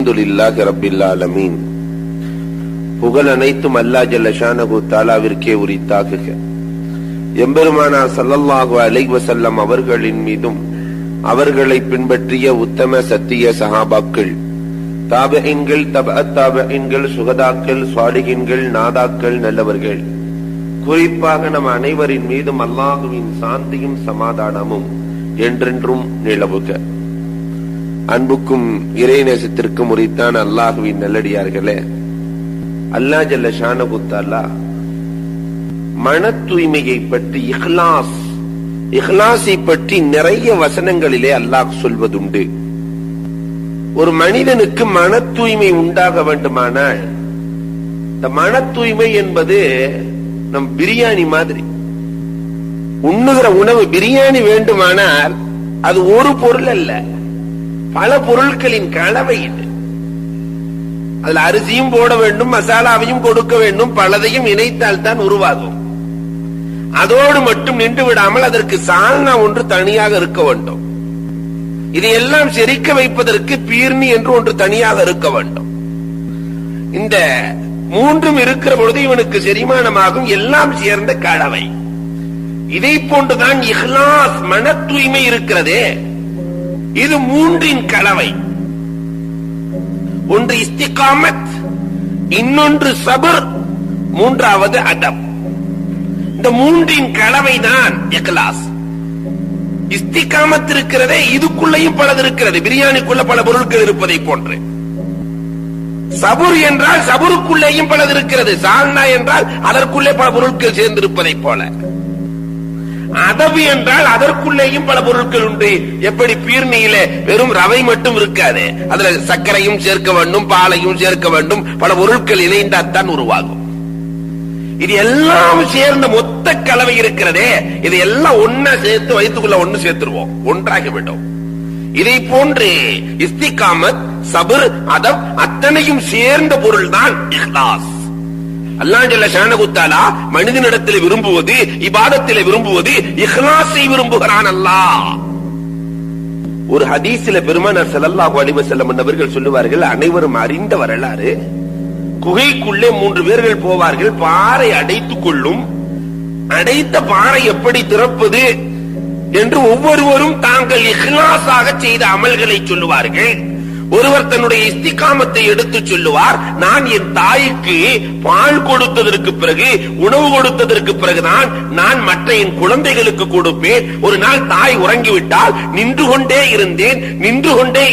அல்ஹம்துலில்லாஹி ரப்பில் ஆலமீன். புகழ் அனைத்தும் அல்லாஹ் ஜல்ல ஷானஹு தஆலாவிற்கே உரித்தாகுக. எம்பெருமானார் ஸல்லல்லாஹு அலைஹி வஸல்லம் அவர்களின் மீதும் அவர்களை பின்பற்றிய உத்தம சத்திய சஹாபாக்கள், தாபிஈன்கள், தபஅத் தாபிஈன்கள், சுஹதாக்கள், ஸாலிஹீன்கள், நாதாக்கள், நல்லவர்கள், குறிப்பாக நம் அனைவரின் மீதும் அல்லாஹ்வின் சாந்தியும் சமாதானமும் என்றென்றும் நிலவுக. அன்புக்கும் இறைநேசத்திற்கும் உரித்தான அல்லாஹுவின் நல்லடியார்களே, அல்லாஹ் ஜல்ல ஷானஹு தஆலா மன தூய்மையை பற்றி, இஹ்லாஸை பற்றி நிறைய வசனங்களிலே அல்லாஹ் சொல்வதுண்டு. ஒரு மனிதனுக்கு மன தூய்மை உண்டாக வேண்டுமானால், இந்த மன தூய்மை என்பது நம் பிரியாணி மாதிரி. உண்ணுகிற உணவு பிரியாணி வேண்டுமானால் அது ஒரு பொருள் அல்ல, பல பொருட்களின் கலவை இது. அதுல அரிசியும் போட வேண்டும், மசாலாவையும் கொடுக்க வேண்டும், பலதையும் இணைத்தால் தான் உருவாகும். அதோடு மட்டும் நின்று விடாமல் அதற்கு சால்னா ஒன்று தனியாக இருக்க வேண்டும். இதையெல்லாம் செரிக்க வைப்பதற்கு பீர்னி என்று ஒன்று தனியாக இருக்க வேண்டும். இந்த மூன்றும் இருக்கிற பொழுது இவனுக்கு செரிமானமாகும், எல்லாம் சேர்ந்த கலவை. இதை போன்றுதான் இஹ்லாஸ், மன தூய்மை இருக்கிறதே, இது மூன்றின் கலவை. ஒன்று இஸ்திகாமத், இன்னொன்று சபர், மூன்றாவது அதப். இந்த மூன்றின் கலவைதான் இக்லாஸ். இஸ்திகாமத் இருக்கிறதே, இதுக்குள்ளேயும் பலது இருக்கிறது, பிரியாணிக்குள்ள பல பொருட்கள் இருப்பதை போன்று. சபுர் என்றால் சபுருக்குள்ளேயும் பலது இருக்கிறது, சால்னா என்றால் அதற்குள்ளே பல பொருட்கள் சேர்ந்திருப்பதை போல. அதபு என்றால் அதற்குள்ளேயும் பல பொருட்கள் உண்டு. எப்படி பீர்னியில வெறும் ரவை மட்டும் இருக்காது, அதுல சர்க்கரையும் சேர்க்க வேண்டும், பாலையும் சேர்க்க வேண்டும், பல பொருட்கள் இணைந்தால்தான் உருவாகும். இது எல்லாம் சேர்ந்த மொத்த கலவை இருக்கிறதே, இது எல்லாம் ஒன்னா சேர்த்து வயிற்றுக்குள்ள ஒண்ணு சேர்த்துருவோம், ஒன்றாகிவிடும். இதை போன்று இஸ்திகாமத், சபர், அதப் அத்தனையும் சேர்ந்த பொருள் தான் இஹ்லாஸ். அல்லாஹ் ஜல்ல ஷானஹு தஆலா மனிதனிடத்தில் விரும்புவது, இபாதத்தில் விரும்புவது, இஹ்லாஸை விரும்புகிறான் அல்லாஹ். ஒரு ஹதீஸில் பெருமானார் ஸல்லல்லாஹு அலைஹி வஸல்லம் அவர்கள் சொல்லுவார்கள், அனைவரும் அறிந்த வரலாறு, குகைக்குள்ளே 3 பேர்கள் போவார்கள், பாறை அடைத்துக் கொள்ளும். அடைத்த பாறை எப்படி திறப்பது என்று ஒவ்வொருவரும் தாங்கள் இஹ்லாஸாக செய்த அமல்களை சொல்லுவார்கள். ஒருவர் தன்னுடைய இஸ்திகாமத்தை எடுத்து சொல்லுவார், நான் என் தாய்க்கு பால் கொடுத்ததற்கு பிறகு, உணவு கொடுத்ததற்கு பிறகுதான் நான் மற்ற என் குழந்தைகளுக்கு கொடுப்பேன். ஒரு நாள் தாய் உறங்கிவிட்டால் நின்று கொண்டே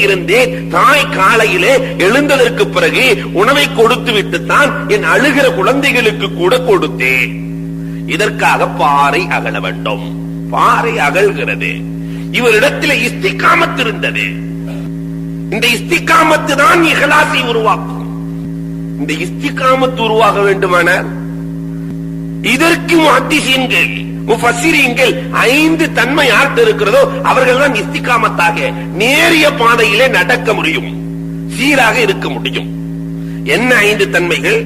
இருந்தேன். தாய் காலையிலே எழுந்ததற்கு பிறகு உணவை கொடுத்து விட்டுத்தான் என் அழுகிற குழந்தைகளுக்கு கூட கொடுத்தேன். இதற்காக பாறை அகல வேண்டும். பாறை அகல்கிறது. இவரிடத்தில் இஸ்திகாமத் இருந்தது. இந்த இஸ்திகாமத்து தான் இஹ்லாஸை உருவாக்கும். இந்த இஸ்திகாமத்து உருவாக வேண்டுமானால் இதற்கு முஹத்திஸீன்கள், முஃபஸ்ஸிரீன்கள் 5 தன்மை யார்கிட்ட இருக்கிறதோ அவர்கள் தான் இஸ்திகாமத்தாக நேரிய பாதையிலே நடக்க முடியும், சீராக இருக்க முடியும். என்ன 5 தன்மைகள்?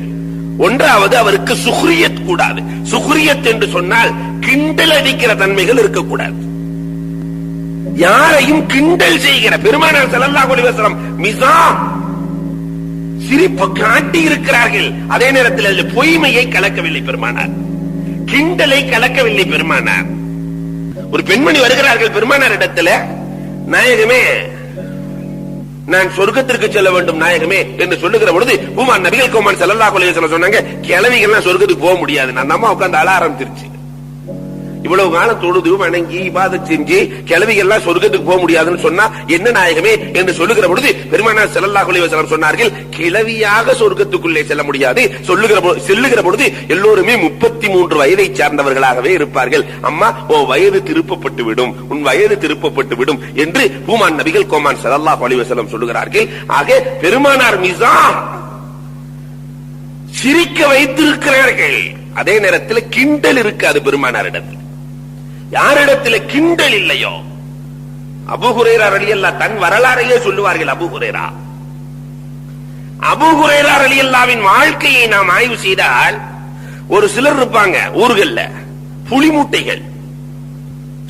ஒன்றாவது, அவருக்கு சுக்ரியத் கூடாது. சுக்ரியத் என்று சொன்னால் கிண்டல் அடிக்கிற தன்மைகள் இருக்கக்கூடாது. யாரையும் கிண்டல் செய்கிற, பெருமானார் ஸல்லல்லாஹு அலைஹி வஸல்லம் மிஸாஹ், சிரிப்பு காட்டி இருக்கிறார்கள். அதே நேரத்தில் அதில் பொய்மையை கலக்கவில்லை பெருமானார், கிண்டலை கலக்கவில்லை பெருமானார். ஒரு பெண்மணி வருகிறார்கள் பெருமானார் இடத்துல, நாயகமே நான் சொர்க்கத்திற்கு செல்ல வேண்டும் நாயகமே என்று சொல்லுகிற பொழுது உமான் நபிகள் கோமான் ஸல்லல்லாஹு அலைஹி வஸல்லம் சொன்னாங்க, கிழவிகள்லாம் சொர்க்கத்துக்கு போக முடியாது. நான் அம்மா உட்கார்ந்து அழ ஆரம்பிச்சிருச்சு. இவ்வளவு காலம் தொழுது வணங்கி இபாதத் செஞ்சு கிழவிகள்லாம் சொர்க்கத்துக்கு போக முடியாதுன்னு சொன்னா என்ன நாயகமே என்று சொல்லுகிற பொழுது பெருமானார் ஸல்லல்லாஹு அலைஹி வஸல்லம் சொன்னார்கள், கிழவியாக சொர்க்கத்துக்குள்ளே செல்ல முடியாது. செல்லுகிற பொழுது எல்லோருமே 33 வயதை சார்ந்தவர்களாகவே இருப்பார்கள். அம்மா, உன் வயது திருப்பப்பட்டு விடும், உன் வயது திருப்பப்பட்டு விடும் என்று பூமான் நபிகள் கோமான் ஸல்லல்லாஹு அலைஹி வஸல்லம் சொல்லுகிறார்கள். ஆக பெருமானார் மிஸாஹ், சிரிக்க வைத்திருக்கிறார்கள். அதே நேரத்தில் கிண்டல் இருக்காது பெருமானாரிடத்தில். யாரிடத்தில் கிண்டல் இல்லையோ, அபூ ஹுரைரா ரலியல்லாஹு தன் வரலாறையே சொல்லுவார்கள். அபூ ஹுரைரா ரலியல்லாஹுவின் வாழ்க்கையை நாம் ஆய்வு செய்தால், ஒரு சிலர் இருப்பாங்க ஊர்கள்ல, புலி மூட்டைகள்.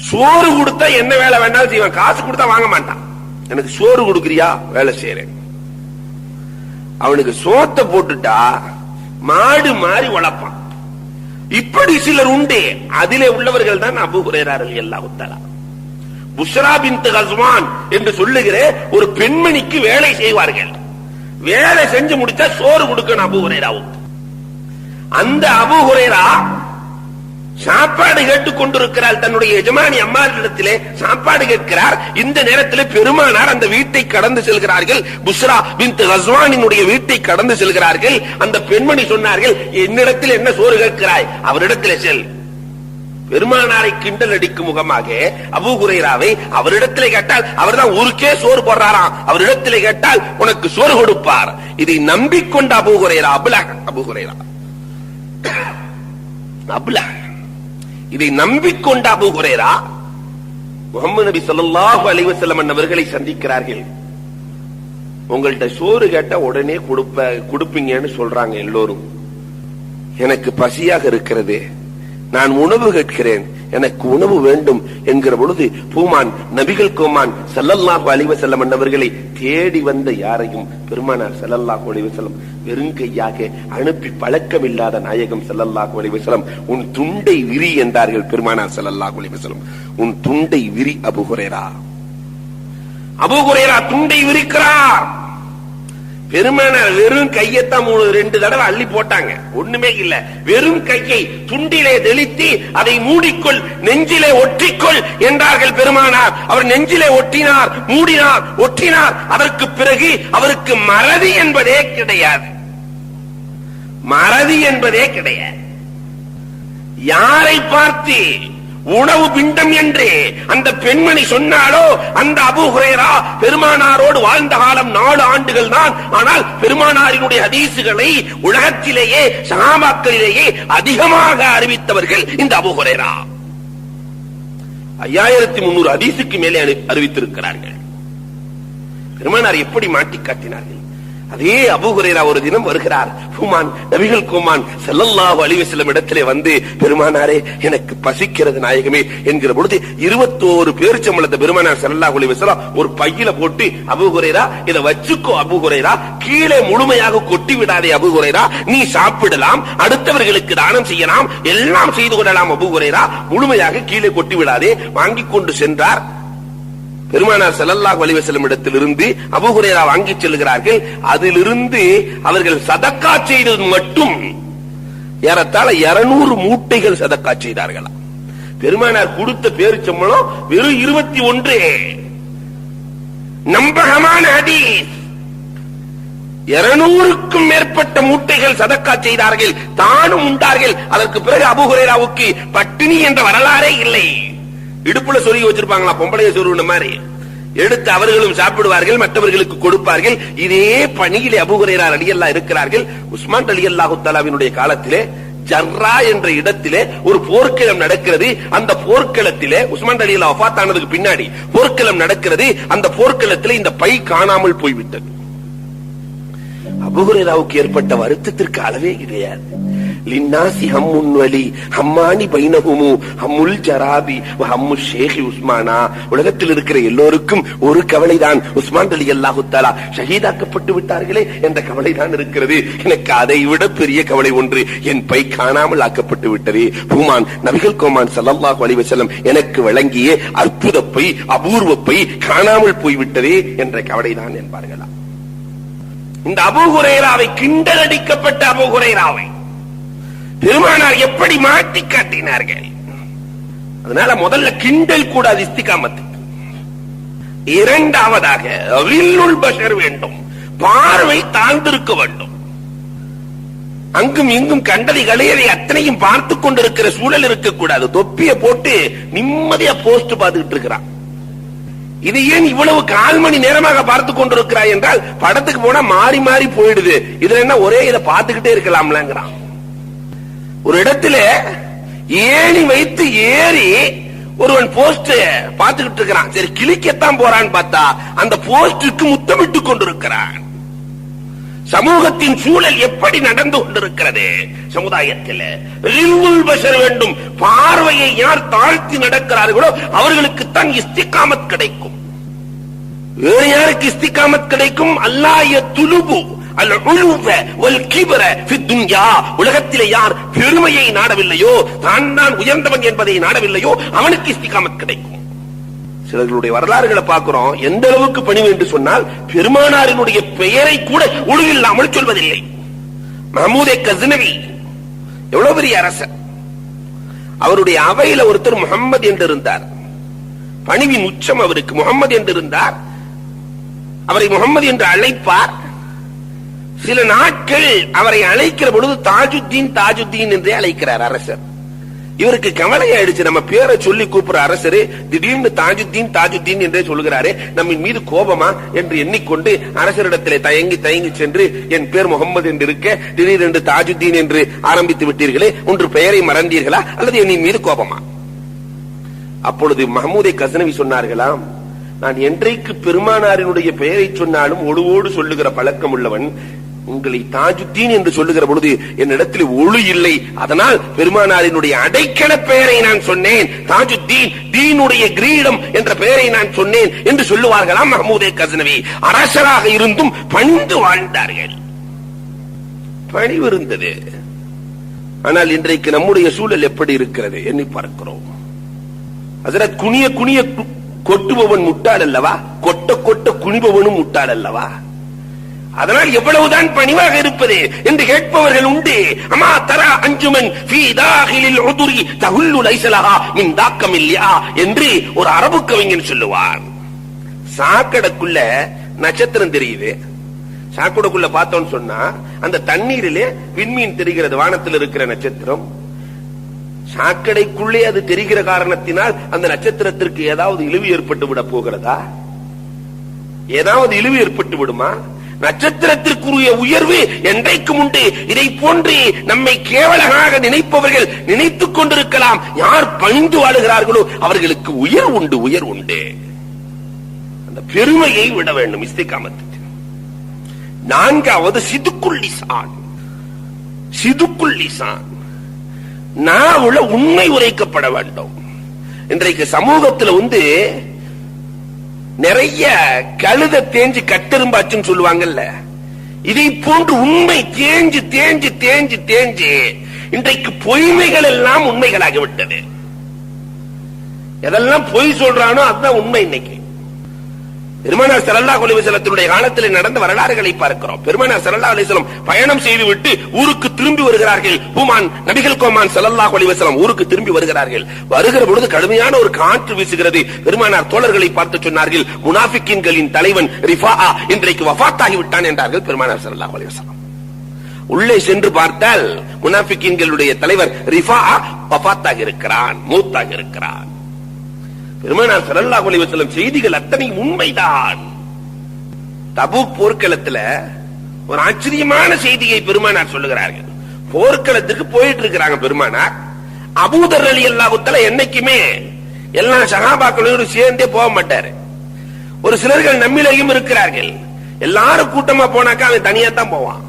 சோறு கொடுத்தா என்ன வேலை வேண்டாலும் செய்வான், காசு கொடுத்தா வாங்க மாட்டான். எனக்கு சோறு கொடுக்கிறியா, வேலை செய்யறேன். அவனுக்கு சோத்தை போட்டுட்டா மாடு மாறி வளர்ப்பான். இப்படி சிலர் உண்டு. அதிலே உள்ளவர்கள் தான் அபூ ஹுரைரா ரலியல்லாஹு தஆலா. புஷ்ரா பின்த் கஸ்வான் என்று சொல்லுகிற ஒரு பெண்மணிக்கு வேலை செய்வார்கள். வேலை செஞ்சு முடிச்சா சோறு கொடுக்கணும் அபூ ஹுரைராவுக்கு. அந்த அபூ ஹுரைரா சாப்பாடு கேட்டுக் கொண்டிருக்கிறார். தன்னுடைய எஜமானி அம்மாரிடத்திலே சாப்பாடு கேட்கிறார். இந்த நேரத்தில் பெருமானார் அந்த வீட்டை கடந்து செல்கிறார்கள். புஷ்ரா பின்த் கஸ்வானினுடைய வீட்டை கடந்து செல்கிறார்கள். அந்த பெண்மணி சொன்னார்கள், என்னிடத்தில் என்ன சோறு கேட்கிறாய், அவரிடத்திலே செல். பெருமானாரை கிண்டல் அடிக்கும் முகமாக அபூ ஹுரைராவை அவரிடத்திலே கேட்டால் அவர்தான் ஊருக்கே சோறு போடுறாராம், அவரிடத்திலே கேட்டால் உனக்கு சோறு கொடுப்பார். இதை நம்பிக்கொண்ட அபூ ஹுரைரா அபூ ஹுரைரா இதை நம்பிக்கொண்ட அபூ ஹுரைரா முஹம்மது நபி ஸல்லல்லாஹு அலைஹி வஸல்லம் அவர்களை சந்திக்கிறார்கள். உங்கள்ட்ட சோறு கேட்டா உடனே கொடுப்பீங்கன்னு சொல்றாங்க எல்லோரும். எனக்கு பசியாக இருக்கிறது, நான் உணவு கேட்கிறேன், எனக்கு உணவு வேண்டும் என்கிற பொழுது பூமான் நபிகள் கோமான் ஸல்லல்லாஹு அலைஹி வஸல்லம் அவர்களை தேடி வந்த யாரையும் பெருமானார் ஸல்லல்லாஹு அலைஹி வஸல்லம் வெறுங்கையாக அனுப்பி பழக்கமில்லாத நாயகம் ஸல்லல்லாஹு அலைஹி வஸல்லம் உன் துண்டை விரி என்றார்கள். பெருமானார் ஸல்லல்லாஹு அலைஹி வஸல்லம் உன் துண்டை விரி அபூ ஹுரைரா. அபூ ஹுரைரா துண்டை விரிக்கிறார். பெருமானார் வெறும் கையத்தான் 2 தடவை அள்ளி போட்டாங்க, ஒண்ணுமே இல்ல. வெறும் கையை துண்டிலே தெளித்து அதை மூடிக்கொள், நெஞ்சிலே ஒற்றிக்கொள் என்றார்கள் பெருமானார். அவர் நெஞ்சிலே ஒட்டினார், மூடினார், ஒற்றினார். அதற்கு பிறகு அவருக்கு மறதி என்பதே கிடையாது. மறதி என்பதே கிடையாது. யாரை பார்த்து உணவு பிண்டம் என்று அந்த பெண்மணி சொன்னாலோ அந்த அபூ ஹுரைரா பெருமானாரோடு வாழ்ந்த காலம் 4 ஆண்டுகள் தான். ஆனால் பெருமானாரினுடைய ஹதீசுகளை உலகத்திலேயே சஹாபாக்களிலேயே அதிகமாக அறிவித்தவர்கள் இந்த அபூ ஹுரைரா. 5300 ஹதீசுக்கு மேலே அறிவித்திருக்கிறார்கள். பெருமானார் எப்படி மாட்டி காட்டினார்கள். அதே அபூ ஹுரைரா ஒரு தினம் வருகிறார். ஹுமான் நபிகள் கோமான் ஸல்லல்லாஹு அலைஹி வஸல்லம் இடத்திலே வந்து, பெருமானாரே எனக்கு பசிக்கிறது நாயகமே என்கிற பொழுது 21 பேரிச்சம்பழத்தை பெருமானார் ஸல்லல்லாஹு அலைஹி வஸல்லம் ஒரு பையில போட்டு, அபூ ஹுரைரா இதை வச்சுக்கோ அபூ ஹுரைரா, கீழே முழுமையாக கொட்டி விடாதே அபூ ஹுரைரா, நீ சாப்பிடலாம், அடுத்தவர்களுக்கு தானம் செய்யலாம், எல்லாம் செய்து கொள்ளலாம் அபூ ஹுரைரா, முழுமையாக கீழே கொட்டி விடாதே. வாங்கிக் கொண்டு சென்றார். பெருமானார் ஸல்லல்லாஹு அலைஹி வஸல்லம் இடத்திலிருந்து அபூ ஹுரைரா வாங்கி செல்கிறார்கள். அதிலிருந்து அவர்கள் சதக்கா செய்தது மட்டும் ஏறத்தாழ 200 மூட்டைகள் சதக்கா செய்தார்களாம். பெருமானார் கொடுத்த பேரிச்சம்பழம் வெறும் 21. நம்பகமான ஹதீஸ். 200க்கும் மேற்பட்ட மூட்டைகள் சதக்கா செய்தார்கள், தானும் உண்டார்கள். அதற்கு பிறகு அபூ ஹுரைராவுக்கு பட்டினி என்ற வரலாறே இல்லை. இடுப்புல சொருகி வச்சிருப்பாங்களா பொம்பளைய சொருகின மாதிரி, எடுத்து அவர்களும் சாப்பிடுவார்கள், மற்றவர்களுக்கு கொடுப்பார்கள். இதே பணியிலே அபூ ஹுரைரா ரலியல்லாஹு இருக்கிறார்கள். உஸ்மான் ரலியல்லாஹு தஆலாவினுடைய காலத்திலே ஜர்ரா என்ற இடத்திலே ஒரு போர்க்களம் நடக்கிறது. அந்த போர்க்களத்திலே உஸ்மான் ரலியல்லாஹு வஃபாத் ஆனதுக்கு பின்னாடி போர்க்களம் நடக்கிறது. அந்த போர்க்களத்திலே இந்த பை காணாமல் போய்விட்டது. அபூ ஹுரைராவுக்கு ஏற்பட்ட வருத்தத்திற்கு அளவே கிடையாது. லின்னாசி ஹம்முன் வலி ஹம்மானி பைனஹுமு ஹம்முல் ஜராபி வ ஹம்மு ஷேக் உஸ்மானா. உலகத்தில் இருக்கிற எல்லோருக்கும் ஒரு கவலைதான், உஸ்மான் ரலியல்லாஹு தஆலா ஷஹீதாக்கப்பட்டு விட்டார்களே என்ற கவலைதான் இருக்கிறது. எனக்கு அதை விட பெரிய கவலை ஒன்று, என் பை காணாமல் ஆக்கப்பட்டு விட்டது. பூமான் நபிகள் கோமான் ஸல்லல்லாஹு அலைஹி வஸல்லம் எனக்கு வழங்கிய அற்புத பை, அபூர்வ பை காணாமல் போய்விட்டதே என்ற கவலைதான் என்பார்களா. இந்த அபூ ஹுரைராவை, கிண்டல் அடிக்கப்பட்ட அபூ ஹுரைராவை பெருமானார் எப்படி மாட்டி காட்டினார்கள். அதனால முதல்ல கிண்டல் கூடாது இஸ்திகாமத்துக்கு. இரண்டாவதாக ரில்லுல் பஷர் வேண்டும், பார்வை தாழ்ந்திருக்க வேண்டும். அங்கும் இங்கும் கண்டதை கலையதை அத்தனையும் பார்த்து கொண்டிருக்கிற சூழல் இருக்கக்கூடாது. தொப்பிய போட்டு நிம்மதியா போஸ்ட் பார்த்துக்கிட்டு இருக்கிறான். இது ஏன் இவ்வளவு 1/4 மணி நேரமாக பார்த்து கொண்டிருக்கிறாய் என்றால், படத்துக்கு போனா மாறி மாறி போயிடுது, இதுல என்ன ஒரே இதை பார்த்துக்கிட்டே இருக்கலாம்லங்கிறான். ஒரு இடத்துல ஏணி வைத்து ஏறி ஒருவன் போஸ்ட் பார்த்துக்கிட்டு இருக்கிறான். சரி கிளிக்கத்தான் போறான்னு பார்த்தா அந்த போஸ்டுக்கு முத்தமிட்டு கொண்டிருக்கிறான். சமூகத்தின் சூழல் எப்படி நடந்து கொண்டிருக்கிறது சமுதாயத்தில்? ரில்லுல் பஷர் வேண்டும். பார்வையை யார் தாழ்த்தி நடக்கிறார்களோ அவர்களுக்குத்தான் இஸ்திகாமத் கிடைக்கும். வேறு யாருக்கு இஸ்திகாமத் கிடைக்கும்? அல்லாஹ் துலுபு, அல் உலுவ வல் கிப்ர ஃபி துன்யா, உலகத்திலே யார் பெருமையை நாடவில்லையோ, தான் உயர்ந்தவன் என்பதை நாடவில்லையோ அவனுக்கு இஸ்திகாமத் கிடைக்கும். சிலர்களுடைய வரலாறுகளை பார்க்கிறோம். எந்த அளவுக்கு பணிவு என்று சொன்னால் பெருமானாரினுடைய பெயரை கூட ஒழுங்கில்லாமல் சொல்வதில்லை. மஹமூதே கஸ்னவி எவ்வளவு பெரிய அரசர். அவருடைய அவையில ஒருத்தர் முகம்மது என்று இருந்தார். பணிவின் உச்சம் அவருக்கு. முகம்மது என்று இருந்தார். அவரை முகம்மது என்று அழைப்பார். சில நாட்கள் அவரை அழைக்கிற பொழுது தாஜுத்தீன் தாஜுத்தீன் என்றே அழைக்கிறார் அரசர். இவருக்கு கவலை ஆயிடுச்சு. நம்ம பேரை சொல்லி கூப்பிடுற அரசரு திடீர்னு தாஜுத்தீன் தாஜுத்தீன் என்றே சொல்கிறாரே, நம்ம மீது கோபமா என்று எண்ணிக்கொண்டு அரசரிடத்திலே தயங்கி தயங்கி சென்று, என் பேர் முகம்மது என்று இருக்க திடீரென்று தாஜுத்தீன் என்று ஆரம்பித்து விட்டீர்களே, ஒன்று பெயரை மறந்தீர்களா அல்லது என் மீது கோபமா? அப்பொழுது மஹமூதே கஸ்னவி சொன்னார்களாம், நான் என்றைக்கு பெருமானாரினுடைய பெயரை சொன்னாலும் ஒழுவோடு சொல்லுகிற பழக்கம் உள்ளவன். உங்களை தாஜுத்தீன் என்று சொல்லுகிற பொழுது என்னிடத்தில் ஒளு இல்லை, அதனால் பெருமானாரினுடைய அடைக்கல பெயரை நான் சொன்னேன். தாஜுத்தீன், தீனுடைய கிரீடம் என்ற பெயரை நான் சொன்னேன் என்று சொல்லுவார்களாம் மஹமூதே கஸ்னவி. அரசராக இருந்தும் பணிந்து வாழ்ந்தார்கள். பணிவு இருந்தது. ஆனால் இன்றைக்கு நம்முடைய சூழல் எப்படி இருக்கிறது எண்ணி பார்க்கிறோம். ஹஜ்ரத் குனிய குனிய கொட்டுபவன் முட்டாள் அல்லவா, கொட்ட கொட்ட குனிபவனும் முட்டாள் அல்லவா? அதனால் எவ்வளவுதான் பணிவாக இருப்பது என்று கேட்பவர்கள் உண்டு. அமா தரா அஞ்சுமன் ஃபீ தாஹிலில் உதுரி தஹுல்லு லைஸலஹா மின் தாக்கமில்யா என்று ஒரு அரபு கவிஞன் சொல்லுவார். சாக்கடைக்குள்ள நட்சத்திரம் தெரியுது. சாக்கடைக்குள்ள பார்த்தோம்னு சொன்னா அந்த தண்ணீரிலே விண்மீன் தெரிகிறது, வானத்தில் இருக்கிற நட்சத்திரம். சாக்கடைக்குள்ளே அது தெரிகிற காரணத்தினால் அந்த நட்சத்திரத்திற்கு ஏதாவது இழிவு ஏற்பட்டு விட போகிறதா? ஏதாவது இழிவு ஏற்பட்டு விடுமா? நட்சத்திரத்திற்குரிய உயர்வு என்றைக்கும் உண்டு. இதை போன்று நம்மை கேவலமாக நினைப்பவர்கள் நினைத்துக் கொண்டிருக்கலாம். யார் பணிந்து வாழுகிறார்களோ அவர்களுக்கு உயர்வு உண்டு, உயர்வு உண்டு. அந்த பெருமையை விட வேண்டும். இஸ்திகாமத். நான்காவது சிதுக்குல் லிசான். சிதுக்குல் லிசான், நாவுல உண்மை உரைக்கப்பட வேண்டும். இன்றைக்கு சமூகத்தில் நிறைய கழுத தேஞ்சு கட்டெரும்பாச்சுன்னு சொல்லுவாங்கல்ல, இதை போன்று உண்மை தேஞ்சு தேஞ்சு தேஞ்சு தேஞ்சு இன்றைக்கு பொய்மைகள் எல்லாம் உண்மைகளாகிவிட்டது. எதெல்லாம் பொய் சொல்றானோ அதுதான் உண்மை. இன்னைக்கு பெருமானார் ஸல்லல்லாஹு அலைஹி வஸல்லத்தினுடைய காலத்தில் நடந்த வரலாறுகளை பார்க்கிறோம். பெருமானார் ஸல்லல்லாஹு அலைஹி வஸல்லம் பயணம் செய்துவிட்டு ஊருக்கு திரும்பி வருகிறார்கள். ஹுமான் நபிகள் கோமான் ஸல்லல்லாஹு அலைஹி வஸல்லம் ஊருக்கு திரும்பி வருகிறார்கள். வருகிற பொழுது கடுமையான ஒரு காற்று வீசுகிறது. பெருமானார் தோழர்களை பார்த்து சொன்னார்கள், முனாஃபிக்கீன்களின் தலைவன் ரிஃபாஆ இன்றைக்கு வஃபாத்தாகி விட்டான் என்றார்கள் பெருமானார் ஸல்லல்லாஹு அலைஹி வஸல்லம். உள்ளே சென்று பார்த்தால் முனாஃபிக்கீன்களுடைய தலைவர் ரிஃபாஆ வஃபாத்தாகி இருக்கிறான், மூத்தாகி இருக்கிறான். பெருமானார் ஸல்லல்லாஹு அலைஹி வஸல்லம் செய்திகள் அத்தனை உண்மைதான். தபூக் போர்க்களத்துல ஒரு ஆச்சரியமான செய்தியை பெருமானார் சொல்லுகிறார்கள். போர்க்களத்துக்கு போயிட்டு இருக்கிறாங்க பெருமானார். அபூதர் ரலியல்லாஹு தஆலா என்னைக்குமே எல்லா சஹாபாக்களோடு சேர்ந்தே போக மாட்டாரு. ஒரு சிலர்கள் நம்மிலேயும் இருக்கிறார்கள். எல்லாரும் கூட்டமா போனாக்கா அவன் தனியா தான் போவான்.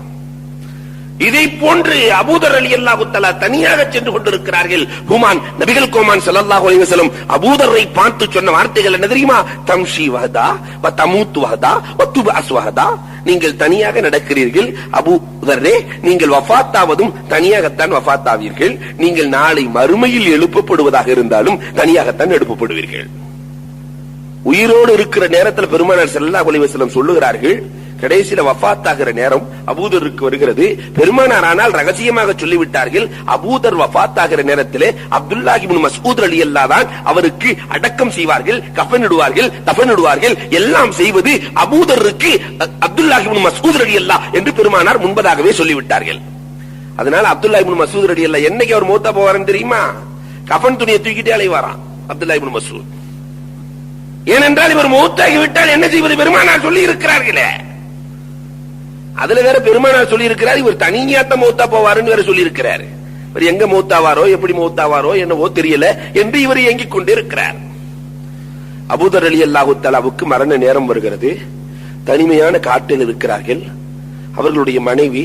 இதை போன்று அபூதர் ரலியல்லாஹு தஆலா தனியாக சென்று கொண்டிருக்கிறார்கள். ஹுமான் நபிகள் கோமான் ஸல்லல்லாஹு அலைஹி வஸல்லம் அபூதரை பார்த்து சொன்ன வார்த்தைகள் என்ன தெரியுமா? தம்ஷி வஹதா வ தமூத் வஹதா வ துபஅஸ் வஹதா. நீங்கள் தனியாக நடக்கிறீர்கள் அபூதரே, நீங்கள் வஃபாத்தாவதும் தனியாகத்தான் வஃபாத்தாவீர்கள். நீங்கள் நாளை மறுமையில் எழுப்பப்படுவதாக இருந்தாலும் தனியாகத்தான் எழுப்பப்படுவீர்கள். உயிரோடு இருக்கிற நேரத்தில் பெருமானார் ஸல்லல்லாஹு அலைஹி வஸல்லம் சொல்லுகிறார்கள், கடைசியில வஃபாத்தாகிற நேரம் அபூதருக்கு வருகிறது. பெருமானார் ஆனால் ரகசியமாக சொல்லிவிட்டார்கள், அபூதர் வஃபாத்தாகிற நேரத்திலே அப்துல்லாஹ் இப்னு மஸ்ஊத் ரலியல்லாஹு தான் அவருக்கு அடக்கம் செய்வார்கள், கஃனிடுவார்கள், தஃனிடுவார்கள். எல்லாம் செய்வது அபூதருக்கு அப்துல்லாஹ் இப்னு மஸ்ஊத் ரலியல்லாஹு என்று பெருமானார் முன்பதாகவே சொல்லிவிட்டார்கள். அதனால அப்துல்லாஹ் இப்னு மஸ்ஊத் ரலியல்லாஹு என்னைக்கு அவர் மௌத்தா போவாருன்னு தெரியுமா? கஃன் துணியை தூக்கிட்டே அலைவாராம் அப்துல்லாஹ் இப்னு மஸ்ஊத். ஏனென்றால் இவர் மௌத்தாகி விட்டால் என்ன செய்வது? பெருமானார் சொல்லி இருக்கிறார்களே. அதுல வேற பெருமானார் சொல்லி இருக்கிறார், இவர் தனியாத்த மௌத்தா போவாருன்னு வேற சொல்லி இருக்கிறார். இவர் எங்க மௌத்தாவாரோ எப்படி மௌத்தாவாரோ என்னவோ தெரியல என்று இவர் இயங்கிக் கொண்டே இருக்கிறார். அபூதர் ரலியல்லாஹு தஆலாவுக்கு மரண நேரம் வருகிறது. தனிமையான காட்டில் இருக்கிறார்கள். அவர்களுடைய மனைவி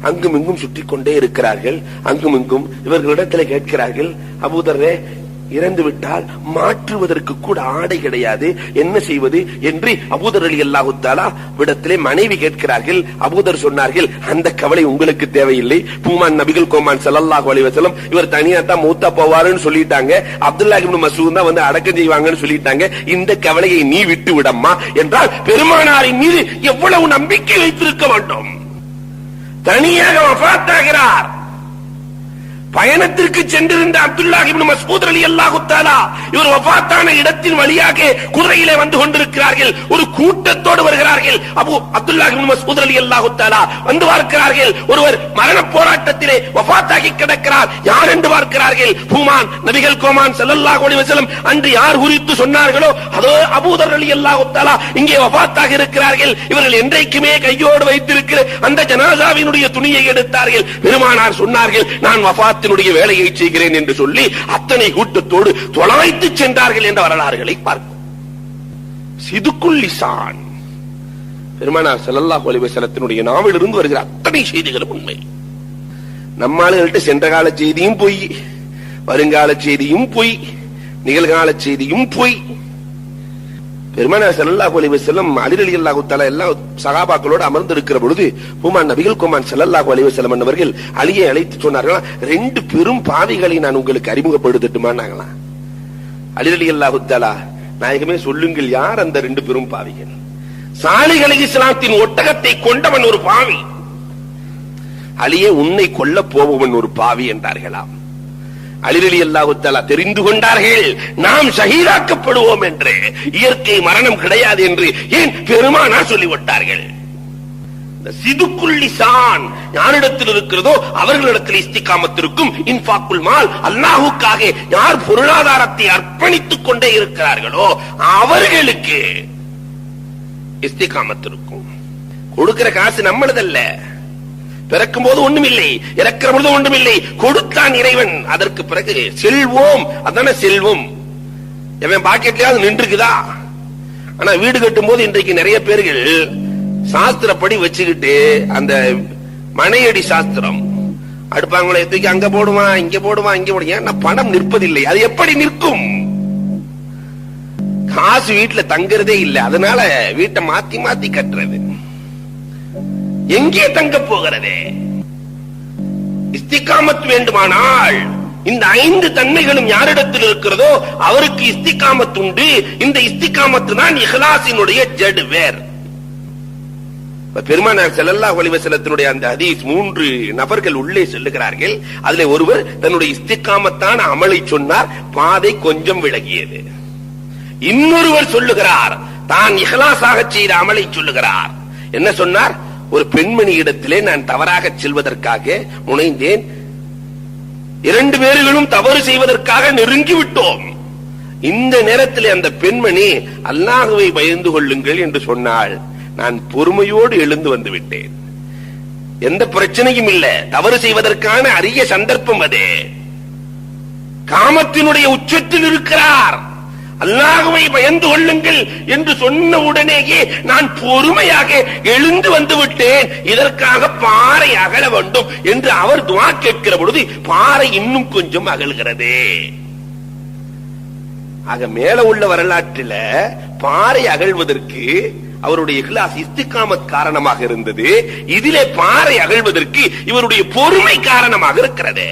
அங்கும் இங்கும் சுற்றி கொண்டே இருக்கிறார்கள். அங்கும் இங்கும் இவர்களிடத்தில் கேட்கிறார்கள், அபூதரே இறந்து விட்டால் மாற்றுவதற்கு கூட ஆடை கிடையாது, என்ன செய்வது என்று அபூதர் ரலியல்லாஹு தஆலா விடத்திலே மனைவி கேட்கிறார்கள். அபூதர் சொன்னார்கள், அந்த கவலை உங்களுக்கு தேவையில்லை. பூமான் நபிகள் கோமான் ஸல்லல்லாஹு அலைஹி வஸல்லம் இவர் தனியா தான் மூத்தா போவாருன்னு சொல்லிட்டாங்க. அப்துல்லாஹ் இப்னு மஸ்ஊத் தான் வந்து அடக்கம் செய்வாங்கன்னு சொல்லிட்டாங்க. இந்த கவலையை நீ விட்டு விடம்மா என்றால் பெருமானாரின் மீது எவ்வளவு நம்பிக்கை வைத்திருக்க வேண்டும். தனியாக வஃபாத்தாகிறார். பயணத்திற்கு சென்றிருந்த அப்துல்லாஹ் இப்னு மஸ்ஊத் ரலியல்லாஹு தஆலா இவர் வஃபாத்தான இடத்தின் வழியாக குதிரையிலே வந்து கொண்டிருக்கிறார்கள். ஒரு கூட்டத்தோடு வருகிறார்கள். அப்துல்லாஹ் இப்னு மஸ்ஊத் ரலியல்லாஹு தஆலா வந்து பார்க்கிறார்கள். ஒருவர் மரண போராட்டத்திலே வஃபாத்தாகி கிடக்கிறார். யார் என்று பார்க்கிறார்கள். பூமான் நபிகள் கோமான் ஸல்லல்லாஹு அலைஹி வஸல்லம் அன்று யார் குறித்து சொன்னார்களோ அதோ அபூதர் ரலியல்லாஹு தஆலா இங்கே வஃபாத்தாக இருக்கிறார்கள். இவர்கள் என்றைக்குமே கையோடு வைத்திருக்கிற அந்த ஜனாசாவினுடைய துணியை எடுத்தார்கள். பெருமானார் சொன்னார்கள், நான் வஃபாத் வேலையை செய்கிறேன் என்று சொல்லி அத்தனை கூட்டத்தோடு தொலைத்து சென்றார்கள் என்ற வரலாறுகளை பார்க்கும். சிதுக்குல் லிசான் பெருமானார் ஸல்லல்லாஹு அலைஹி வஸல்லத்தினுடைய நாவிலிருந்து வருகிற அத்தனை செய்திகளும் உண்மை. நம்மாளுகிட்ட சென்ற கால செய்தியும் பொய், வருங்கால செய்தியும் பொய், நிகழ்கால செய்தியும் பொய். பெருமானார் ஸல்லல்லாஹு அலைஹி வஸல்லம் அலி ரலியல்லாஹு தஆலா எல்லாம் சஹாபாக்களோடு அமர்ந்து இருக்கிற பொழுது பூமான் நபிகள் கோமான் ஸல்லல்லாஹு அலைஹி வஸல்லம் அவர்கள் அலியை அழைத்து சொன்னார்களா, ரெண்டு பெரும் பாவிகளை நான் உங்களுக்கு அறிமுகப்படுத்தட்டுமான்னாங்களாம். அலி ரலியல்லாஹு தஆலா, நாயகமே சொல்லுங்கள், யார் அந்த ரெண்டு பெரும் பாவிகள்? சாலிஹ் அலைஹிஸ்ஸலாத்தின் ஒட்டகத்தை கொண்டவன் ஒரு பாவி, அலியே உன்னை கொல்ல போபவன் ஒரு பாவி என்றார்களாம். அலி ரலியல்லாஹு தஆலா தெரிந்து கொண்டார்கள், நாம் ஷஹீதாக்கப்படுவோம் என்று. இயற்கை மரணம் கிடையாது என்று ஏன் பெருமானார் சொல்லிவிட்டார்கள். சிதுக்குல் லிசான் யாரிடத்தில் இருக்கிறதோ அவர்களிடத்தில் இஸ்திகாமத் இருக்கும். இன்ஃபாக்குல் மால், அல்லாஹ்வுக்காக யார் பொருளாதாரத்தை அர்ப்பணித்துக் கொண்டே இருக்கிறார்களோ அவர்களுக்கு இஸ்திகாமத் இருக்கும். கொடுக்கிற காசு நம்மளதல்ல. பிறக்கும் போது ஒண்ணுமில்லை, இறக்கிற பொழுது ஒன்றுமில்லை, கொடுத்தான் இறைவன். அதற்கு பிறகு செல்வோம், அதான செல்வம். எவன் பாக்கெட்லயாவது நின்றுக்குதா? ஆனா வீடு கட்டும் போது இன்றைக்கு நிறைய பேர்கள் சாஸ்திரப்படி வச்சுக்கிட்டு அந்த மனையடி சாஸ்திரம் அடுப்பாங்களை தூக்கி அங்க போடுவான், இங்க போடுவான், இங்க போடுவான். பணம் நிற்பதில்லை. அது எப்படி நிற்கும்? காசு வீட்டுல தங்குறதே இல்லை. அதனால வீட்டை மாத்தி மாத்தி கட்டுறது. எங்கே தங்க போகிறது? இஸ்திகாமத் வேண்டுமானால் இந்த 5 தன்மைகளும் யாரிடத்தில் இருக்கிறதோ அவருக்கு இஸ்திகாமத் உண்டு. இந்த இஸ்திகாமத் தான் இஹ்லாஸினுடைய ஜட் வேர். பெருமானார் ஸல்லல்லாஹு அலைஹி வஸல்லத்தினுடைய அந்த ஹதீஸ் 3 நபர்கள் உள்ளே செல்லுகிறார்கள். அதிலே ஒருவர் தன்னுடைய இஸ்திகாமத்தான அமலை சொன்னார், பாதை கொஞ்சம் விலகியது. இன்னொருவர் சொல்லுகிறார், தான் இஹ்லாஸாக செய்த அமலை சொல்லுகிறார். என்ன சொன்னார்? ஒரு பெண்மணி இடத்திலே நான் தவறாக செல்வதற்காக முனைந்தேன். 2 பேர்களும் தவறு செய்வதற்காக நெருங்கி விட்டோம். இந்த நேரத்தில் அந்த பெண்மணி அல்லாஹ்வை பயந்து கொள்ளுங்கள் என்று சொன்னாள். நான் பொறுமையோடு எழுந்து வந்து விட்டேன். எந்த பிரச்சனையும் இல்லை. தவறு செய்வதற்கான அரிய சந்தர்ப்பம் அது. காமத்தினுடைய உச்சத்தில் இருக்கிறார். அல்லாஹ்வை பயந்து கொள்ளுங்கள் என்று சொன்ன உடனேயே நான் பொறுமையாக எழுந்து வந்து விட்டேன். இதற்காக பாறை அகல வேண்டும் என்று அவர் துஆ கேட்கிற பொழுது பாறை இன்னும் கொஞ்சம் அகல்கிறது. ஆக மேல உள்ள வரலாற்றில பாறை அகழ்வதற்கு அவருடைய இஹ்லாஸ் இஸ்திகாமத் காரணமாக இருந்தது. இதிலே பாறை அகழ்வதற்கு இவருடைய பொறுமை காரணமாக இருக்கிறது.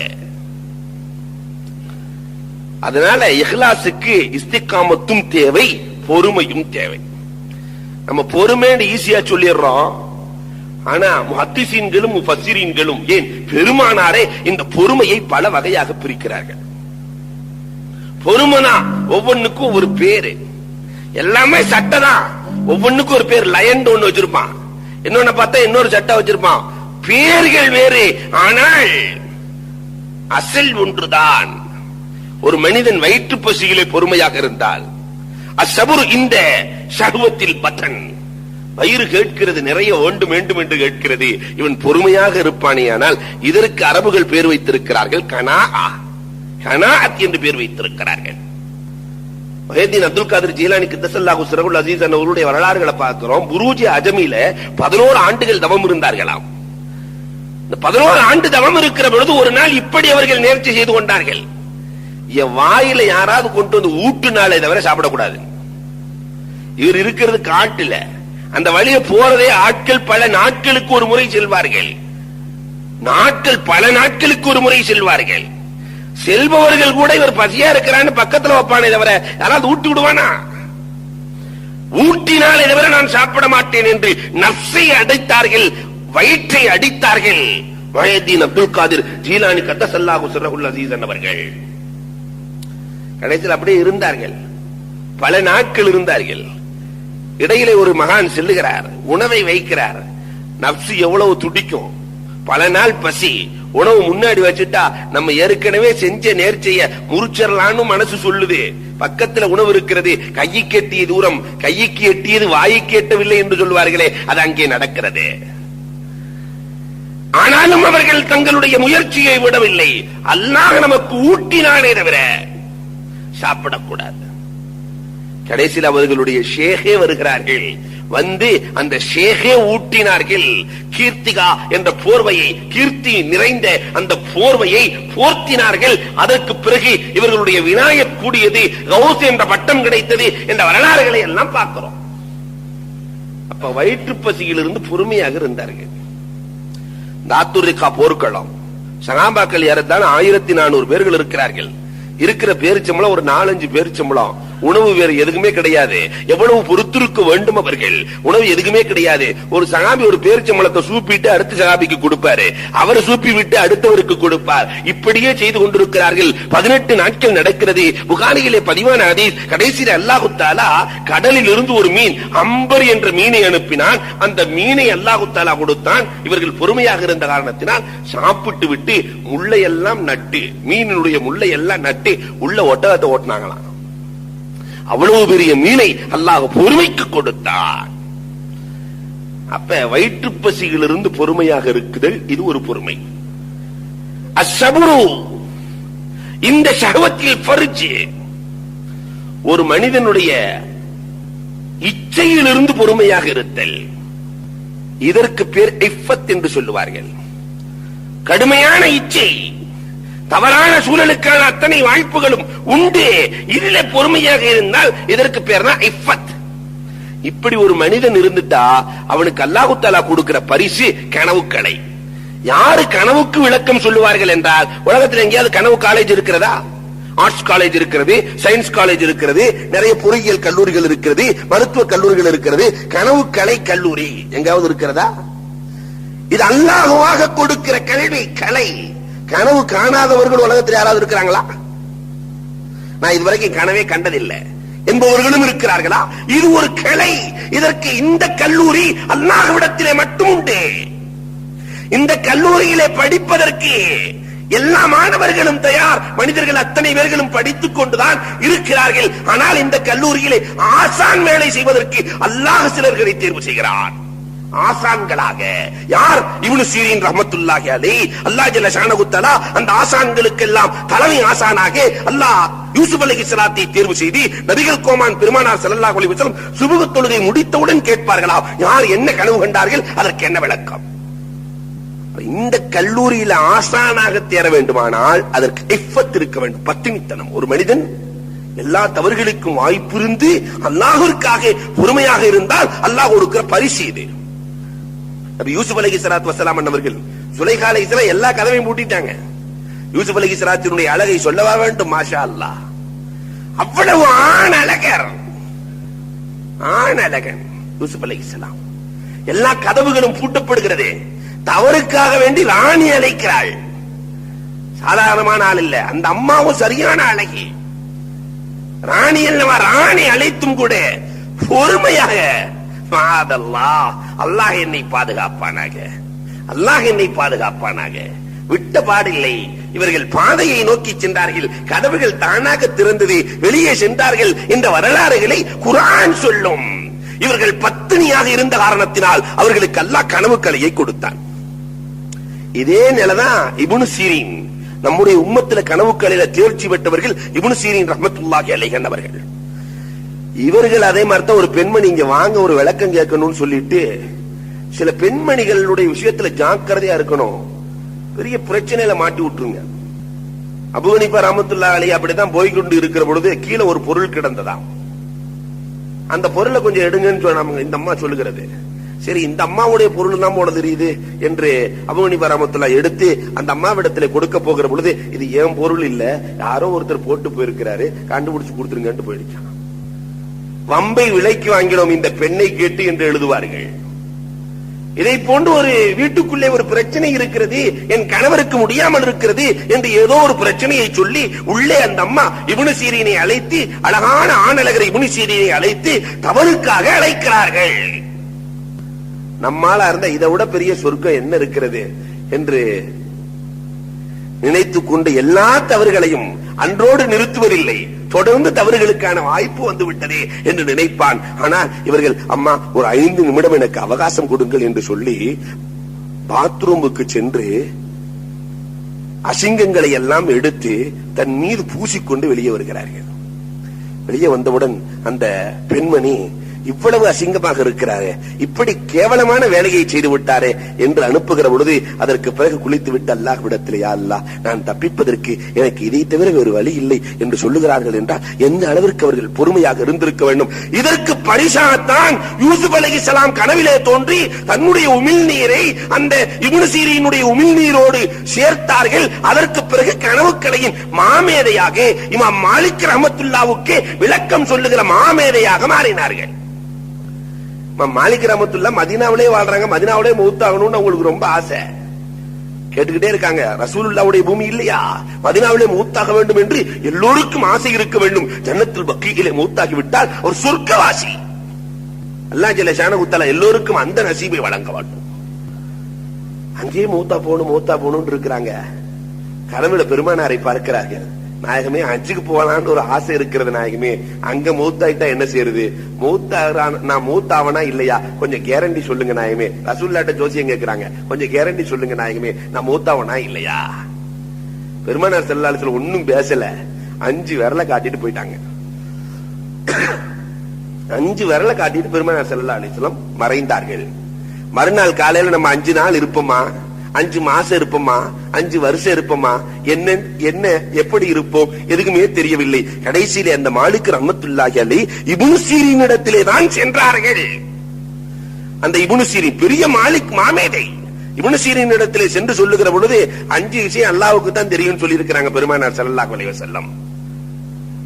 அதனால இஹ்லாஸுக்கு இஸ்திகாமத்தும் தேவை, பொறுமையும் தேவை. நம்ம பொறுமைன்னு ஈஸியா சொல்லிடுறோம். ஆனா முஹத்திஸீன்களும் முஃபஸ்ஸிரீன்களும் ஏன் பெருமானாரே இந்த பொறுமையை பல வகையாக பிரிக்கிறார்கள். பொறுமைனா ஒவ்வொன்னுக்கும் ஒரு பேரு. எல்லாமே சட்டை தான். ஒவ்வொன்னுக்கும் ஒரு பேர். லயன் ஒண்ணு வச்சிருப்பான், இன்னொன்னு பார்த்தா இன்னொரு சட்டை வச்சிருப்பான். பேர்கள் வேறு, ஆனால் அசல் ஒன்றுதான். ஒரு மனிதன் வயிற்று பசியிலே பொறுமையாக இருந்தால் அஸ்ஸபுர் இந்த ஷஹ்வத்தில் பத்தன், வயிறு கேட்கிறது, நிறைய வேண்டும் வேண்டும் என்று கேட்கிறது, இவன் பொறுமையாக இருப்பானேயானால் இதற்கு அரபுகள் பேர் வைத்திருக்கிறார்கள் கனாஅ, கனாஅத் என்று பேர் வைத்திருக்கிறார்கள். முஹைதீன் அப்துல் காதிர் ஜீலானி क़ித்தஸல்லாஹு சிரஹுல் அஸீஸ் அவருடைய வரலாறுகளை பார்க்கிறோம். புரூஜ் அஜமில 11 ஆண்டுகள் தவம் இருந்தார்களாம். இந்த 11 ஆண்டு தவம் இருக்கிற பொழுது ஒரு நாள் இப்படி அவர்கள் நேர்ச்சி செய்து கொண்டார்கள். என் வாயில யாராவது கொண்டு வந்து ஊட்டுனாலே தவிர சாப்பிடக்கூடாது. இவர் இருக்கிறது காட்டுல, அந்த வழியை போறதே ஆட்கள் பல நாட்களுக்கு ஒரு முறை செல்வார்கள். பல நாட்களுக்கு ஒரு முறை செல்வார்கள். செல்பவர்கள் கூட இவர் பசியா இருக்கிறான்னு பக்கத்துல வைப்பானே தவிர யாராவது ஊட்டி விடுவானா? ஊட்டினாலே தவிர நான் சாப்பிட மாட்டேன் என்று நஃப்ஸை அடைத்தார்கள், வயிற்றை அடித்தார்கள். முஹையத்தீன் அப்துல் காதிர் ஜீலானி கத்தஸல்லாஹு சிர்ரஹுல் அஸீஸ் அவர்கள் கடைசியில் அப்படியே இருந்தார்கள். பல நாட்கள் இருந்தார்கள். இடையிலே ஒரு மகான் செல்லுகிறார், உணவை வைக்கிறார். நஃப்ஸ் எவ்வளவு துடிக்கும், பல நாள் பசி. உணவு முன்னாடி வச்சுட்டா நம்ம ஏற்கனவே செஞ்ச நேர்ச்சைய முறிச்சிடலான்னு மனசு சொல்லுது. பக்கத்துல உணவு இருக்கிறது, கைக்கு எட்டிய தூரம், கைக்கு எட்டியது வாய்க்கு எட்டவில்லை என்று சொல்வார்களே, அது அங்கே நடக்கிறது. ஆனாலும் அவர்கள் தங்களுடைய முயற்சியை விடவில்லை. அல்லாஹ் நமக்கு ஊட்டினானே தவிர சாப்பிடக்கூடாது. கடைசியில் அவர்களுடைய ஷேகே வருகிறார்கள். வந்து அந்த ஷேகே ஊட்டினார்கள். கீர்த்திகா என்ற போர்வையை, கீர்த்தி நிறைந்த அந்த போர்வையை போர்த்தினார்கள். அதற்கு பிறகு இவர்களுடைய விநாயகர் கூடியது, கௌஸ் என்ற பட்டம் கிடைத்தது என்ற வரலாறுகளை எல்லாம் பார்க்கிறோம். அப்ப வயிற்று பசியிலிருந்து பொறுமையாக இருந்தார்கள். தாத்துரிகா போர்க்களம், சகாபாக்கள் ஏறத்தான் 1400 பேர்கள் இருக்கிறார்கள். இருக்கிற பேரிச்சம்பளம் ஒரு 4-5 பேரிச்சம்பளம். உணவு வேறு எதுக்குமே கிடையாது. எவ்வளவு பொறுத்திருக்க வேண்டும் அவர்கள். உணவு எதுக்குமே கிடையாது. ஒரு சகாபி ஒரு பேரிச்சம்பளத்தை சூப்பிட்டு அடுத்த சகாபிக்கு கொடுப்பாரு, அவர் சூப்பி விட்டு அடுத்தவருக்கு கொடுப்பார். இப்படியே செய்து கொண்டிருக்கிறார்கள். 18 நாட்கள் நடக்கிறது. புகாரியிலே பதிவான ஹதீஸ். கடைசியில் அல்லாஹு தஆலா கடலில் இருந்து ஒரு மீன், அம்பர் என்ற மீனை அனுப்பினான். அந்த மீனை அல்லாஹு தஆலா கொடுத்தான். இவர்கள் பொறுமையாக இருந்த காரணத்தினால் சாப்பிட்டு விட்டு முள்ளையெல்லாம் நட்டு, மீனினுடைய முள்ளையெல்லாம் நட்டு உள்ள ஒட்டகத்தை ஓட்டினாங்களாம். அவ்வளவு பெரிய மீனை அல்லாஹ் பொறுமைக்கு கொடுத்தான். அப்ப வயிற்று பசியிலிருந்து பொறுமையாக இருக்குதல், இது ஒரு பொறுமை. அஸ்ஸபுரு, இந்த ஷஹவத்தில் ஃபர்ஜ், ஒரு மனிதனுடைய இச்சையிலிருந்து பொறுமையாக இருத்தல், இதற்கு பேர் இஃபத் என்று சொல்லுவார்கள். கடுமையான இச்சை, தவறான சூழலுக்கான அத்தனை வாய்ப்புகளும் உண்டு. இதிலே பொறுமையாக இருந்தால் இதற்கு பேர் தான் இஃபத். இப்படி ஒரு மனிதன் இருந்துட்டா அவனுக்கு அல்லாஹ் தஆலா கொடுக்கிற பரிசு கனவுக்கலை. யாரு கனவுக்கு விளக்கம் சொல்லுவார்கள் என்றால், உலகத்தில் எங்கேயாவது கனவு காலேஜ் இருக்கிறதா? ஆர்ட்ஸ் காலேஜ் இருக்கிறது, சயின்ஸ் காலேஜ் இருக்கிறது, நிறைய பொறியியல் கல்லூரிகள் இருக்கிறது, மருத்துவ கல்லூரிகள் இருக்கிறது. கனவுக்கலை கல்லூரி எங்காவது இருக்கிறதா? இது அல்லாஹ்வாக கொடுக்கிற கல்வி கலை. கனவு காணாதவர்கள் உலகத்தில் யாராவது இருக்கிறாங்களா? நான் இதுவரைக்கும் கனவே கண்டதில்லை என்பவர்களும் இருக்கிறார்களா? இது ஒரு கலை. இதற்கு இந்த கல்லூரி அல்லாஹ்விடத்திலே மட்டும் உண்டு. இந்த கல்லூரியிலே படிப்பதற்கு எல்லா மாணவர்களும் தயார். மனிதர்கள் அத்தனை பேர்களும் படித்துக் கொண்டுதான் இருக்கிறார்கள். ஆனால் இந்த கல்லூரியிலே ஆசான் வேலை செய்வதற்கு அல்லாஹ் சிலர்களை தேர்வு செய்கிறார். ஆசான்களாக யார்? இப்னு சீரின் ரஹ்மத்துல்லாஹி அலைஹி. அல்லாஹ் ஜல்ல ஷானஹு தஆலா அந்த ஆசான்களுக்கெல்லாம் தலைமை ஆசானாக அல்லாஹ் யூசுப் அலைஹிஸ்ஸலாத்தை தேர்வு செய்து நபிகள் கோமான் பெருமானார் ஸல்லல்லாஹு அலைஹி வஸல்லம் சுபஹ் தொழுகை முடித்தவுடன் கேட்பார்களாம், யார் என்ன கனவு கண்டார்கள், அதற்கு என்ன விளக்கம்? இந்த கல்லூரியில ஆசானாக தேர வேண்டுமானால் அதற்கு இஃபத் இருக்க வேண்டும், பத்தினித்தனம். ஒரு மனிதன் எல்லா தவறுகளுக்கும் வாய்ப்பு இருந்து அல்லாஹ்விற்காக பொறுமையாக இருந்தால் அல்லாஹ் கொடுக்கிற பரிசு இது. நபி யூசுப் அலைஹிஸ்ஸலாத்து வஸ்ஸலாம் அவர்கள் சுலைஹா அலைஹிஸ்ஸலாம் எல்லா கதவையும் மூடிட்டாங்க. யூசுப் அலைஹிஸ்ஸலாத்தினுடைய அழகை சொல்லவா வேண்டும்? மாஷா அல்லாஹ், அவ்வளவு ஆண் அழகன் யூசுப் அலைஹிஸ்ஸலாம். எல்லா கதவுகளும் பூட்டப்படுகிறது. தவறுக்காக வேண்டி ராணி அழைக்கிறாள். சாதாரணமான ஆள் இல்ல, அந்த அம்மாவும் சரியான அழகி. ராணி அல்லவா, ராணி அழைத்தும் கூட பொறுமையாக, அல்லாஹ் என்னை பாதுகாப்பானாக, அல்லாஹ் என்னை பாதுகாப்பானாக, விட்ட பாடில்லை. இவர்கள் பாதையை நோக்கி சென்றார்கள், கதவுகள் தானாக திறந்தது, வெளியே சென்றார்கள் என்ற வரலாறுகளை குர்ஆன் சொல்லும். இவர்கள் பத்தினியாக இருந்த காரணத்தினால் அவர்களுக்கு அல்லாஹ் கனவு கலையை கொடுத்தான். இதே நிலைதான் இப்னு சீரின். நம்முடைய உம்மத்தில கனவுக்களில தேர்ச்சி பெற்றவர்கள் இப்னு சீரின் ரஹ்மத்துல்லாஹி அலைஹி அவர்கள். இவர்கள் அதே மாதிரி ஒரு பெண்மணி இங்க வாங்க ஒரு விளக்கம் கேட்கணும்னு சொல்லிட்டு, சில பெண்மணிகளுடைய விஷயத்துல ஜாக்கிரதையா இருக்கணும், பெரிய பிரச்சனையில மாட்டி விட்டுருங்க. அபூ ஹனீஃபா ரஹ்மத்துல்லாஹி அலைஹி அப்படித்தான் போய்கொண்டு இருக்கிற பொழுது கீழே ஒரு பொருள் கிடந்ததாம். அந்த பொருளை கொஞ்சம் எடுங்கன்னு சொன்னாங்க. இந்த அம்மா சொல்லுகிறது, சரி இந்த அம்மாவுடைய பொருள் தான் போல தெரியுது என்று அபூ ஹனீஃபா ரஹ்மத்துல்லாஹி எடுத்து அந்த அம்மாவிடத்துல கொடுக்க போகிற பொழுது, இது ஏன் பொருள் இல்ல, யாரோ ஒருத்தர் போட்டு போயிருக்கிறாரு, கண்டுபிடிச்சு கொடுத்துருங்கன்னு போயிடுச்சான். வம்பை விலைக்கு வாங்கினோம் இந்த பெண்ணை கேட்டு என்று எழுதுவார்கள். இதை போன்று ஒரு வீட்டுக்குள்ளே ஒரு பிரச்சனை இருக்கிறது, என் கணவருக்கு முடியாமல் இருக்கிறது என்று ஏதோ ஒரு பிரச்சனையை சொல்லி உள்ளே அந்த அம்மா இப்னு சீரீனை அழைத்து, அழகான ஆணழகர் இப்னு சீரீனை அழைத்து தவறுக்காக அழைக்கிறார்கள். நம்மால இருந்த இதை விட பெரிய சொர்க்கம் என்ன இருக்கிறது என்று நினைத்துக் கொண்டு எல்லா தவறுகளையும் அன்றோடு நிறுத்துவதில்லை, தொடர்ந்து தவறுகளுக்கான வாய்ப்பு வந்து விட்டதே என்று நினைப்பான். ஆனால் இவர்கள், அம்மா ஒரு 5 நிமிடம் எனக்கு அவகாசம் கொடுங்கள் என்று சொல்லி பாத்ரூமுக்கு சென்று அசிங்கங்களை எல்லாம் எடுத்து தன் மீது பூசிக்கொண்டு வெளியே வருகிறார்கள். வெளியே வந்தவுடன் அந்த பெண்மணி, இவ்வளவு அசிங்கமாக இருக்கிறாரே, இப்படி கேவலமான வேலையை செய்து விட்டாரே என்று அனுப்புகிற பொழுது, அதற்கு பிறகு குளித்து விட்டு அல்லாஹ்விடத்திலே, யா அல்லாஹ், நான் தப்பிப்பதற்கு எனக்கு இதை தவிர வேறு வழி இல்லை என்று சொல்லுகிறார்கள் என்றால் எந்த அளவிற்கு அவர்கள் பொறுமையாக இருந்திருக்க வேண்டும். இதற்கு பரிசாகத்தான் யூசுப் அலைஹிஸ்ஸலாம் கனவிலே தோன்றி தன்னுடைய உமிழ்நீரை அந்த இப்னு சீரீனுடைய உமிழ்நீரோடு சேர்த்தார்கள். அதற்கு பிறகு கனவுக்களையும் மாமேதையாக இமாம் மாலிக் ரஹ்மத்துல்லாஹ்வுக்கு விளக்கம் சொல்லுகிற மாமேதையாக மாறினார்கள். மாலிக் ரஹ்மத்துல்லாஹ் மதீனாவிலே வாழ்றாங்க, மதீனாவிலே மௌத்தாகணும்னு அவங்களுக்கு ரொம்ப ஆசை. கேட்டுக்கிட்டே இருக்காங்க, ரசூலுல்லாஹ்வுடைய பூமி இல்லையா, மதீனாவிலே மௌத்தாக வேண்டும் என்று எல்லோருக்கும் ஆசை இருக்க வேண்டும். ஜன்னத்துல் பக்கீயிலே மௌத்தாகி விட்டால் ஒரு சொர்க்கவாசி. அல்லாஹ் ஜல்ல ஷானஹு தஆலா எல்லோருக்கும் அந்த நசீபை வழங்க வேண்டும். அங்கேயே மௌத்தா போகணும் இருக்கிறாங்க. கனவுல பெருமானாரை பார்க்கிறார்கள். நாயகமே, ஹஜ்ஜுக்கு போகலான்னு ஒரு ஆசை இருக்கிறது நாயகமே, அங்க மௌத்தாயிட்டா என்ன செய்யறது, நான் மௌத்தாவனா இல்லையா, கொஞ்சம் கேரண்டி சொல்லுங்க நாயகமே. ரசூலுல்லாஹ்ட்ட ஜோசியம் கேட்கிறாங்க, கொஞ்சம் கேரண்டி சொல்லுங்க நாயகமே, நான் மௌத்தாவனா இல்லையா. பெருமானார் ஸல்லல்லாஹு அலைஹி வஸல்லம் ஒன்னும் பேசல, 5 விரலை காட்டிட்டு போயிட்டாங்க. 5 விரலை காட்டிட்டு பெருமானார் ஸல்லல்லாஹு அலைஹி வஸல்லம் மறைந்தார்கள். மறுநாள் காலையில நம்ம 5 நாள் இருப்போமா, 5 மாசம் இருப்போமா, 5 வருஷம் இருப்போமா, என்ன எப்படி இருப்போம் எதுக்குமே தெரியவில்லை. கடைசியிலே அந்த மாலிக் ரஹ்மத்துல்லாஹி அலைஹி இப்னு சீரீனிடத்திலே தான் சென்றார்கள். அந்த இப்னு சீரீன் பெரிய மாலிக் மாமேதை. இப்னு சீரீனிடத்திலே சென்று சொல்லுகிற பொழுது 5 விஷயம் அல்லாஹ்வுக்கு தான் தெரியும் சொல்லி இருக்கிறாங்க பெருமானார் ஸல்லல்லாஹு அலைஹி வஸல்லம்.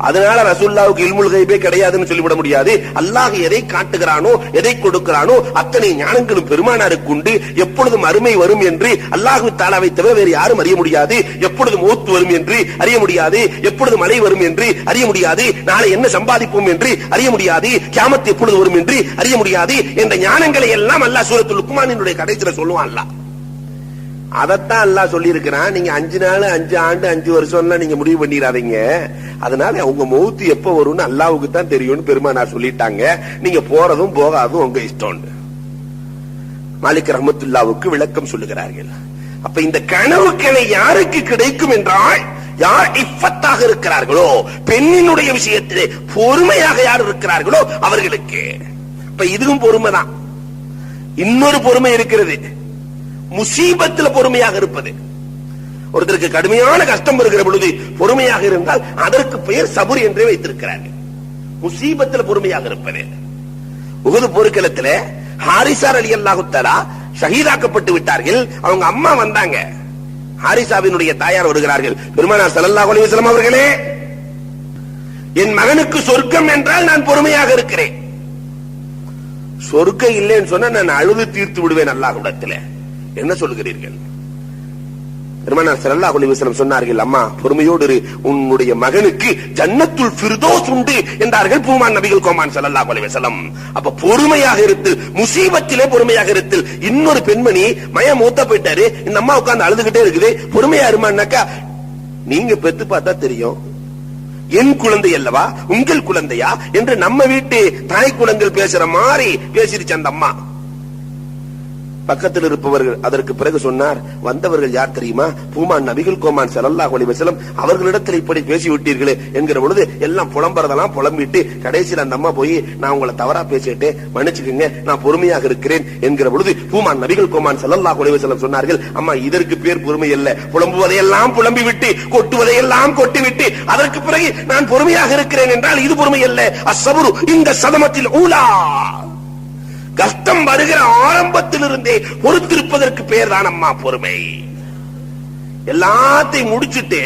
அதனால ரசூலுல்லாஹ்வுக்கு இல்முல் கைபே கிடையாதுன்னு சொல்லிவிட முடியாது. அல்லாஹ் எதை காட்டுகிறானோ, எதை கொடுக்கிறானோ அத்தனை ஞானங்களும் பெருமானாருக்கு உண்டு. எப்பொழுது மறுமை வரும் என்று அல்லாஹ் தஆலாவை தவிர வேறு யாரும் அறிய முடியாது. எப்பொழுது மௌத் வரும் என்று அறிய முடியாது. எப்பொழுது மழை வரும் என்று அறிய முடியாது. நாளை என்ன சம்பாதிப்போம் என்று அறிய முடியாது. கியாமத் எப்பொழுது வரும் என்று அறிய முடியாது. என்ற ஞானங்களை எல்லாம் அல்லாஹ் சூரத்துல் லுக்மானினுடைய கடைசில சொல்லுவான். அல்லாஹ் அதத்தான் அல்லாஹ் சொல்லி இருக்கிறான். நீங்க 5 நாள் 5 ஆண்டு 5 வருஷம் நீங்க முடிவு பண்ணிடாதீங்க. அதனால உங்க மௌத் எப்ப வரும்னு அல்லாஹ்வுக்கு தான் தெரியும்னு பெருமானார் சொல்லிட்டாங்க. நீங்க போறதும் போகாதும் உங்க இஷ்டம். மாலிக் ரஹ்மத்துல்லாஹ்வுக்கு விளக்கம் சொல்லுகிறார்கள். அப்ப இந்த கனவுக்களை யாருக்கு கிடைக்கும் என்றால், யார் இஃபத்தாக இருக்கிறார்களோ, பெண்ணினுடைய விஷயத்திலே பொறுமையாக யார் இருக்கிறார்களோ அவர்களுக்கு. இப்ப இதுவும் பொறுமைதான். இன்னொரு பொறுமை இருக்கிறது, முசீபத்தில் பொறுமையாக இருப்பது. ஒருத்தருக்கு கடுமையான கஷ்டம் வருகிற பொழுது பொறுமையாக இருந்தால் அதற்கு பெயர் சபுர் என்றே வைத்திருக்கிறார்கள். முசீபத்தில் பொறுமையாக இருப்பது. உஹது போர்க்களத்தில் ஹாரிஸா ரலியல்லாஹு தஆலா ஷஹீதாக்கப்பட்டு விட்டார்கள். அவங்க அம்மா வந்தாங்க. ஹாரிஸாவினுடைய தாயார் வருகிறார்கள். பெருமானார் ஸல்லல்லாஹு அலைஹி வஸல்லம் அவர்களே, என் மகனுக்கு சொர்க்கம் என்றால் நான் பொறுமையாக இருக்கிறேன். சொர்க்கம் இல்லைன்னு சொன்னா நான் அழுது தீர்த்து விடுவேன் அல்லாஹ்விடத்தில். என்ன சொல்லுகிறீர்கள்? பெருமானார் ஸல்லல்லாஹு அலைஹி வஸல்லம் சொன்னார்கள், அம்மா பொறுமையோடு இரு, உன்னுடைய மகனுக்கு ஜன்னத்துல் ஃபிர்தௌஸ் உண்டு என்றார்கள் பூமான் நபிகள் கோமான் ஸல்லல்லாஹு அலைஹி வஸல்லம். அப்ப பொறுமையாக இருந்து, முசீபத்திலே பொறுமையாக இருந்து. இன்னொரு பெண்மணி மயம் மூத்த போயிட்டாரு, இந்த அம்மா உட்கார்ந்து அழுதுகிட்டே இருக்குது, பொறுமையா இருமான்னாக்கா, நீங்க பெத்து பார்த்தா தெரியும், என் குழந்தை அல்லவா உங்கள் குழந்தையா என்று நம்ம வீட்டு தாய் குழந்தைகள் பேசுற மாதிரி பேசிருச்சு அந்த அம்மா. பக்கத்தில் இருப்பவர்கள் அதற்கு பிறகு சொன்னார், வந்தவர்கள் யார் தெரியுமா? பூமான் நபிகள் கோமான் ஸல்லல்லாஹு அலைஹி வஸல்லம் அவர்களிடத்தில் இப்படி பேசிவிட்டீர்களே என்கிற பொழுது எல்லாம் புலம்பறதெல்லாம் புலம்பிட்டு கடைசியில் அந்த அம்மா போய், நான் உங்களை தவறா பேசிட்டேன், மன்னிச்சுக்கங்க, நான் பொறுமையாக இருக்கிறேன் என்கிற பொழுது பூமான் நபிகள் கோமான் ஸல்லல்லாஹு அலைஹி வஸல்லம் சொன்னார்கள், அம்மா இதற்கு பேர் பொறுமை அல்ல, புலம்புவதையெல்லாம் புலம்பி விட்டு கொட்டுவதையெல்லாம் கொட்டிவிட்டு அதற்கு பிறகு நான் பொறுமையாக இருக்கிறேன் என்றால் இது பொறுமை அல்ல. அஸ்ஸப்ரு இந்த சதமத்தில் ஊலா, கஷ்டம் வருகிற ஆரம்பத்திலிருந்தே பொறுத்திருப்பதற்கு பேர் தான் அம்மா பொறுமை. எல்லாத்தையும் முடிச்சுட்டு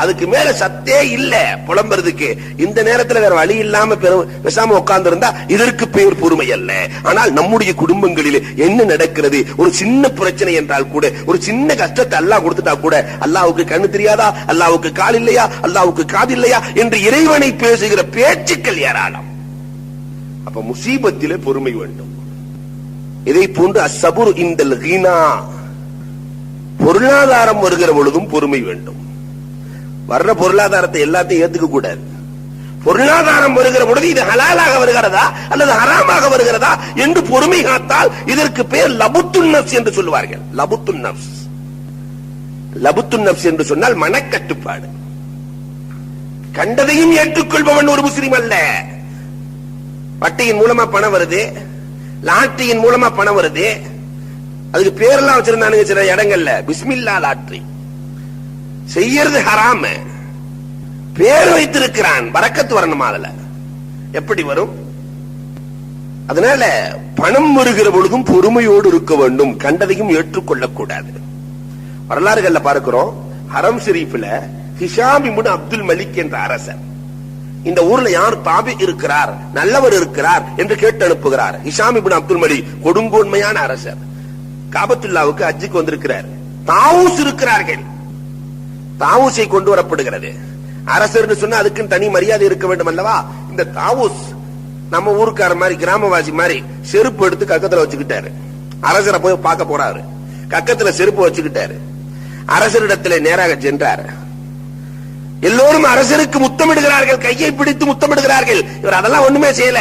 அதுக்கு மேல சத்தே இல்ல புலம்புறதுக்கு, இந்த நேரத்துல வேற வழி இல்லாம பேசாம உட்கார்ந்து இருந்தா இதற்கு பேர் பொறுமை அல்ல. ஆனால் நம்முடைய குடும்பங்களில் என்ன நடக்கிறது? ஒரு சின்ன பிரச்சனை என்றால் கூட, ஒரு சின்ன கஷ்டத்தை அல்லாஹ் கொடுத்துட்டா கூட, அல்லாஹ்வுக்கு கண்ணு தெரியாதா, அல்லாஹ்வுக்கு கால் இல்லையா, அல்லாஹ்வுக்கு காது இல்லையா என்று இறைவனை பேசுகிற பேச்சுக்கள் ஏராளம். அப்ப முசீபத்திலே பொறுமை வேண்டும். இதை போன்று அஸ்ஸபுர் இன்தல் கீனா, பொருளாதாரம் வருகிற பொழுதும் பொறுமை வேண்டும். வர்ற பொருளாதாரத்தை எல்லாத்தையும் ஏத்துக்க கூடாது. பொருளாதாரம் வருகிற பொழுது இது ஹலாலாக வருகிறதா அல்லது ஹராமாக வருகிறதா என்று பொறுமை காத்தால் இதற்கு பெயர் லபுத்துன் நஃப்ஸ் என்று சொல்லுவார்கள். லபுத்துன் நஃப்ஸ், லபுத்துன் நஃப்ஸ் என்று சொன்னால் மனக்கட்டுப்பாடு. கண்டதையும் ஏற்றுக்கொள்பவன் ஒரு முஸ்லிம் அல்ல. வட்டியின் மூலமா பணம் வருது, லாட்டரியின் மூலமா பணம் வருது, அதுக்கு பேரெல்லாம் வச்சிருந்தானுங்க சில இடங்கள்ல, பிஸ்மில்லா லாட்டரி, செய்யறது ஹராம, பேர் வைத்திருக்கிறான், பரக்கத்து வரணுமா, அதுல எப்படி வரும்? அதனால பணம் வருகிற பொழுதும் பொறுமையோடு இருக்க வேண்டும், கண்டதையும் ஏற்றுக்கொள்ளக்கூடாது. வரலாறுகள்ல பார்க்கிறோம், ஹரம் ஷரீஃப்ல ஹிஷாம் இப்னு அப்துல் மலிக் என்ற அரசர் இந்த ஊர்ல யார் தாபி இருக்கிறார், நல்லவர் இருக்கிறார் என்று கேட்டு அனுப்புகிறார். ஹிஷாம் இப்னு அப்துல் மலிக் கொடுங்கோன்மையான அரசர், காபத்துல்லாவுக்கு ஹஜ்ஜுக்கு வந்திருக்கிறார். தாவூஸ் இருக்கிறார்கள், தாவூஸை கொண்டு வரப்படுகிறது. அரசர்னு சொன்னா அதுக்கு தனி மரியாதை இருக்க வேண்டும் அல்லவா? இந்த தாவூஸ் நம்ம ஊருக்கார மாதிரி, கிராமவாசி மாதிரி செருப்பு எடுத்து கக்கத்துல வச்சுக்கிட்டாரு. அரசரை போய் பார்க்க போறாரு, கக்கத்துல செருப்பு வச்சுக்கிட்டாரு. அரசரிடத்துல நேராக சென்றார். எல்லோரும் அரசருக்கு முத்தமிடுகிறார்கள், கையை பிடித்து முத்தமிடுகிறார்கள். இவர் அதெல்லாம் ஒண்ணுமே செய்யல.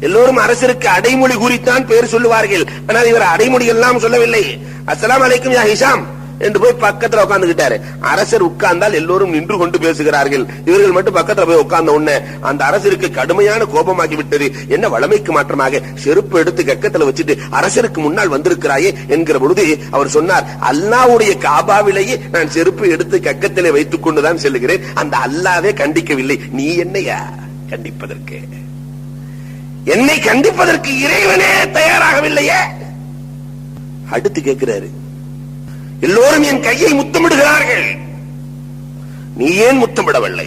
எல்லோரும் அரசருக்கு அடைமொழி கூறித்தான் பேர் சொல்லுவார்கள். ஆனால் இவர் அடைமொழி எல்லாம் சொல்லவில்லை. அஸ்ஸலாமு அலைக்கும் யா ஹிஷாம் என்று போய் பக்கத்துல உட்கார்ந்துகிட்டாரு. அரசர் உட்கார்ந்தால் எல்லோரும் நின்று கொண்டு பேசுகிறார்கள். இவர்கள் மட்டும் பக்கத்துல போய் உட்கார்ந்த உடனே அந்த அரசருக்கு கடுமையான கோபமாகி விட்டது. என்ன வளமைக்கு மாற்றமாக செருப்பு எடுத்து கக்கத்துல வச்சுட்டு அரசருக்கு முன்னால் வந்திருக்கிறாயே என்கிற பொழுது அவர் சொன்னார், அல்லாஹ்வுடைய காபாவிலேயே நான் செருப்பு எடுத்து கக்கத்திலே வைத்துக் கொண்டுதான் செல்லுகிறேன், அந்த அல்லாஹ்வே கண்டிக்கவில்லை, நீ என்னையா கண்டிப்பதற்கு? என்னை கண்டிப்பதற்கு இறைவனே தயாராகவில்லையே. அடுத்து கேட்கிறாரு, எல்லோரும் என் கையை முத்தமிடுகிறார்கள், நீ ஏன் முத்தமிடவில்லை?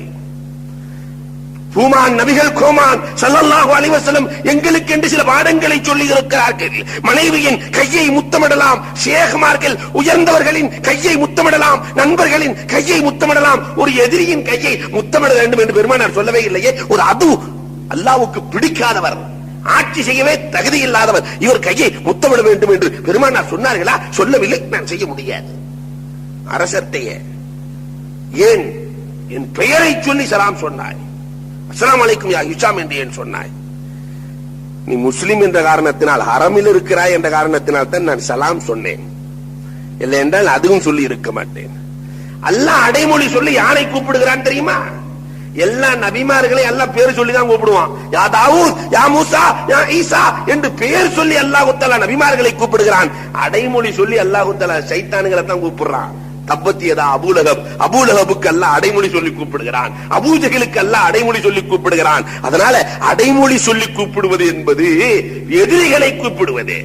பூமான் நபிகள் கோமான் ஸல்லல்லாஹு அலைஹி வஸல்லம் எங்களுக்கு என்று சில பாடங்களை சொல்லி இருக்கிறார்கள். மனைவியின் கையை முத்தமிடலாம், ஷேக்மார்கள் உயர்ந்தவர்களின் கையை முத்தமிடலாம், நண்பர்களின் கையை முத்தமிடலாம், ஒரு எதிரியின் கையை முத்தமிட வேண்டும் என்று பெருமானார் சொல்லவே இல்லையே. ஒரு அது அல்லாஹ்வுக்கு பிடிக்காதவர், ஆட்சி செய்யவே தகுதி இல்லாதவர் இவர் கையை முத்தமிட வேண்டும் என்று பெருமானார் சொன்னார்களா? சொல்லவில்லை. நான் செய்ய முடியாது. அரசர்கிட்டயே ஏன் என் பெயரை சொல்லி சலாம் சொன்னாய்? அஸ்ஸலாமு அலைக்கும் யா ஹிஷாம் என்று ஏன் சொன்னாய்? நீ முஸ்லிம் என்ற காரணத்தினால், ஹரமில் இருக்கிறாய் என்ற காரணத்தினால் தான் நான் சலாம் சொன்னேன், இல்லை என்றால் அதுவும் சொல்லி இருக்க மாட்டேன். அல்லாஹ் அடைமொழி சொல்லி யாரை கூப்பிடுகிறான் தெரியுமா? எல்லா நபிமார்களை அல்லாஹ் பேர் சொல்லி தான் கூப்பிடுவான். யா தாவூத், யா மூசா, யா ஈசா என்று பேர் சொல்லி அல்லாஹ் தஆலா நபிமார்களை கூப்பிடுகிறான். அடைமொழி சொல்லி அல்லாஹ் தஆலா சைத்தான்களை தான் கூப்பிடுறான். தப்பத்தியதா அபூலஹப், அபூலஹபுக்கு அல்லாஹ் அடைமொழி சொல்லி கூப்பிடுகிறான், அபூஜஹலுக்கு அல்லாஹ் அடைமொழி சொல்லி கூப்பிடுகிறான். அதனால அடைமொழி சொல்லி கூப்பிடுவது என்பது எதிரிகளை கூப்பிடுவது,